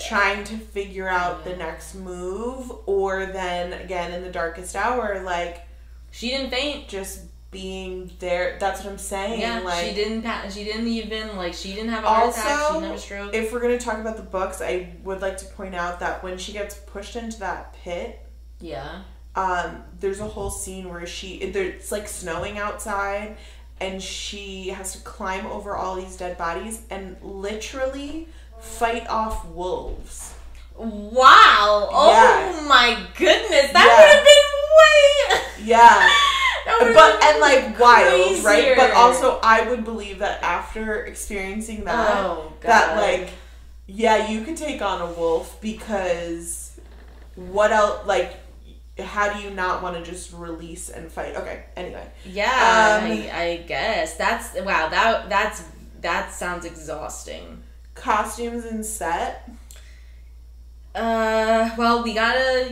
trying to figure out the next move, or then again in the darkest hour,
she didn't faint,
just being there. That's what I'm saying.
Yeah, she didn't have a heart attack, she didn't have a stroke.
If we're going to talk about the books, I would like to point out that when she gets pushed into that pit, there's a whole scene where it's snowing outside, and she has to climb over all these dead bodies and literally fight off wolves.
Wow! Oh my goodness! That would have been way...
Yeah. Wild, right? But also, I would believe that after experiencing that, you could take on a wolf, because what else, how do you not want to just release and fight? Okay, anyway.
Yeah, I guess. That sounds exhausting.
Costumes and set?
Well, we gotta,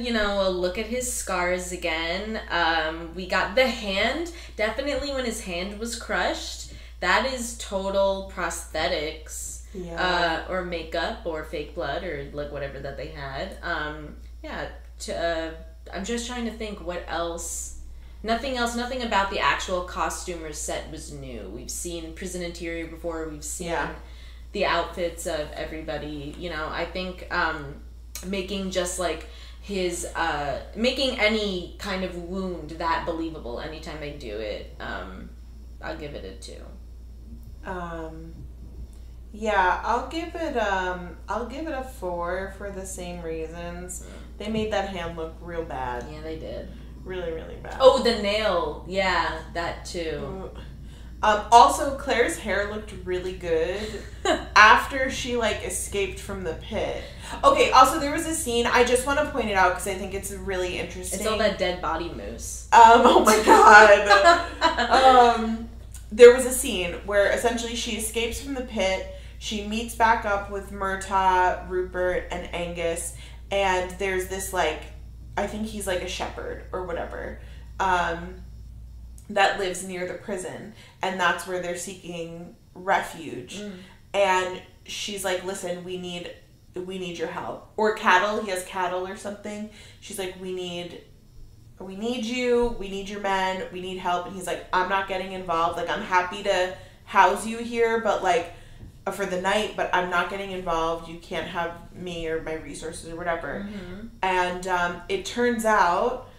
look at his scars again. We got the hand. Definitely when his hand was crushed, that is total prosthetics. Yeah. Or makeup, or fake blood, or, whatever that they had. I'm just trying to think what else. Nothing about the actual costume or set was new. We've seen prison interior before. We've seen the outfits of everybody. I think making just his making any kind of wound that believable anytime they do it. I'll give it a 2.
Yeah, I'll give it a 4 for the same reasons. They made that hand look real bad.
Yeah, they did.
Really, really bad.
Oh, the nail. Yeah, that too.
Also, Claire's hair looked really good after she, like, escaped from the pit. Okay, also, there was a scene, I just want to point it out because I think it's really interesting.
It's all that dead body moose.
Oh my god. There was a scene where essentially she escapes from the pit, she meets back up with Murtaugh, Rupert, and Angus, and there's this, like, I think he's, like, a shepherd or whatever, that lives near the prison, and that's where they're seeking refuge. And she's like, listen, we need your help. Or cattle, he has cattle or something. She's like, we need you, we need your men, we need help. And he's like, I'm not getting involved. Like, I'm happy to house you here, but, like, for the night, but I'm not getting involved. You can't have me or my resources or whatever. And it turns out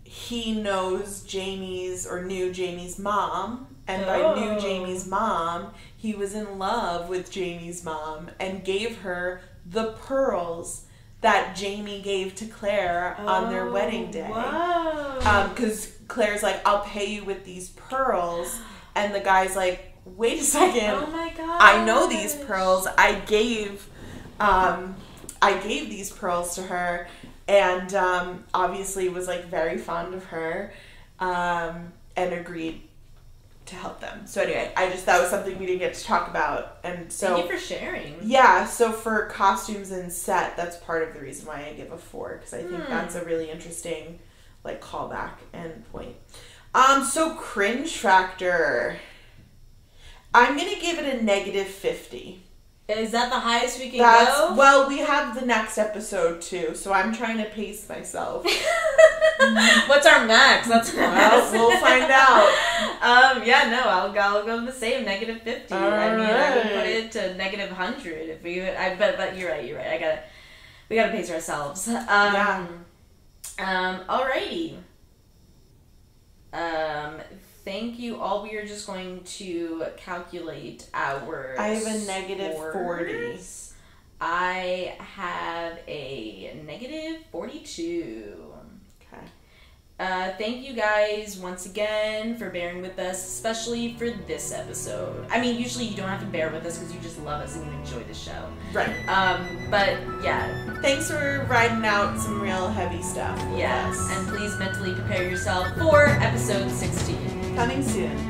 he knows knew Jamie's mom, and by knew Jamie's mom, he was in love with Jamie's mom and gave her the pearls that Jamie gave to Claire on their wedding day. Wow. Because Claire's like, I'll pay you with these pearls, and the guy's like, wait a second.
Oh my god.
I know these pearls. I gave these pearls to her. And obviously was, like, very fond of her, and agreed to help them. So anyway, that was something we didn't get to talk about. And so
thank you for sharing.
Yeah, so for costumes and set, that's part of the reason why I give a 4, because I think that's a really interesting, like, callback and point. So cringe factor. I'm gonna give it a -50.
Is that the highest we can go?
Well, we have the next episode too, so I'm trying to pace myself.
What's our max? That's
we'll find out.
Yeah, no, I'll go the same, -50.
All
I mean,
right.
I would put it to -100 if we. But you're right. We gotta pace ourselves.
Yeah.
Alrighty. Thank you all. We are just going to calculate our
I have a -40.
I have a -42.
Okay.
Thank you guys once again for bearing with us, especially for this episode. I mean, usually you don't have to bear with us because you just love us and you enjoy the show.
Right.
But yeah.
Thanks for riding out some real heavy stuff.
Yes. And please mentally prepare yourself for episode 16.
Coming soon.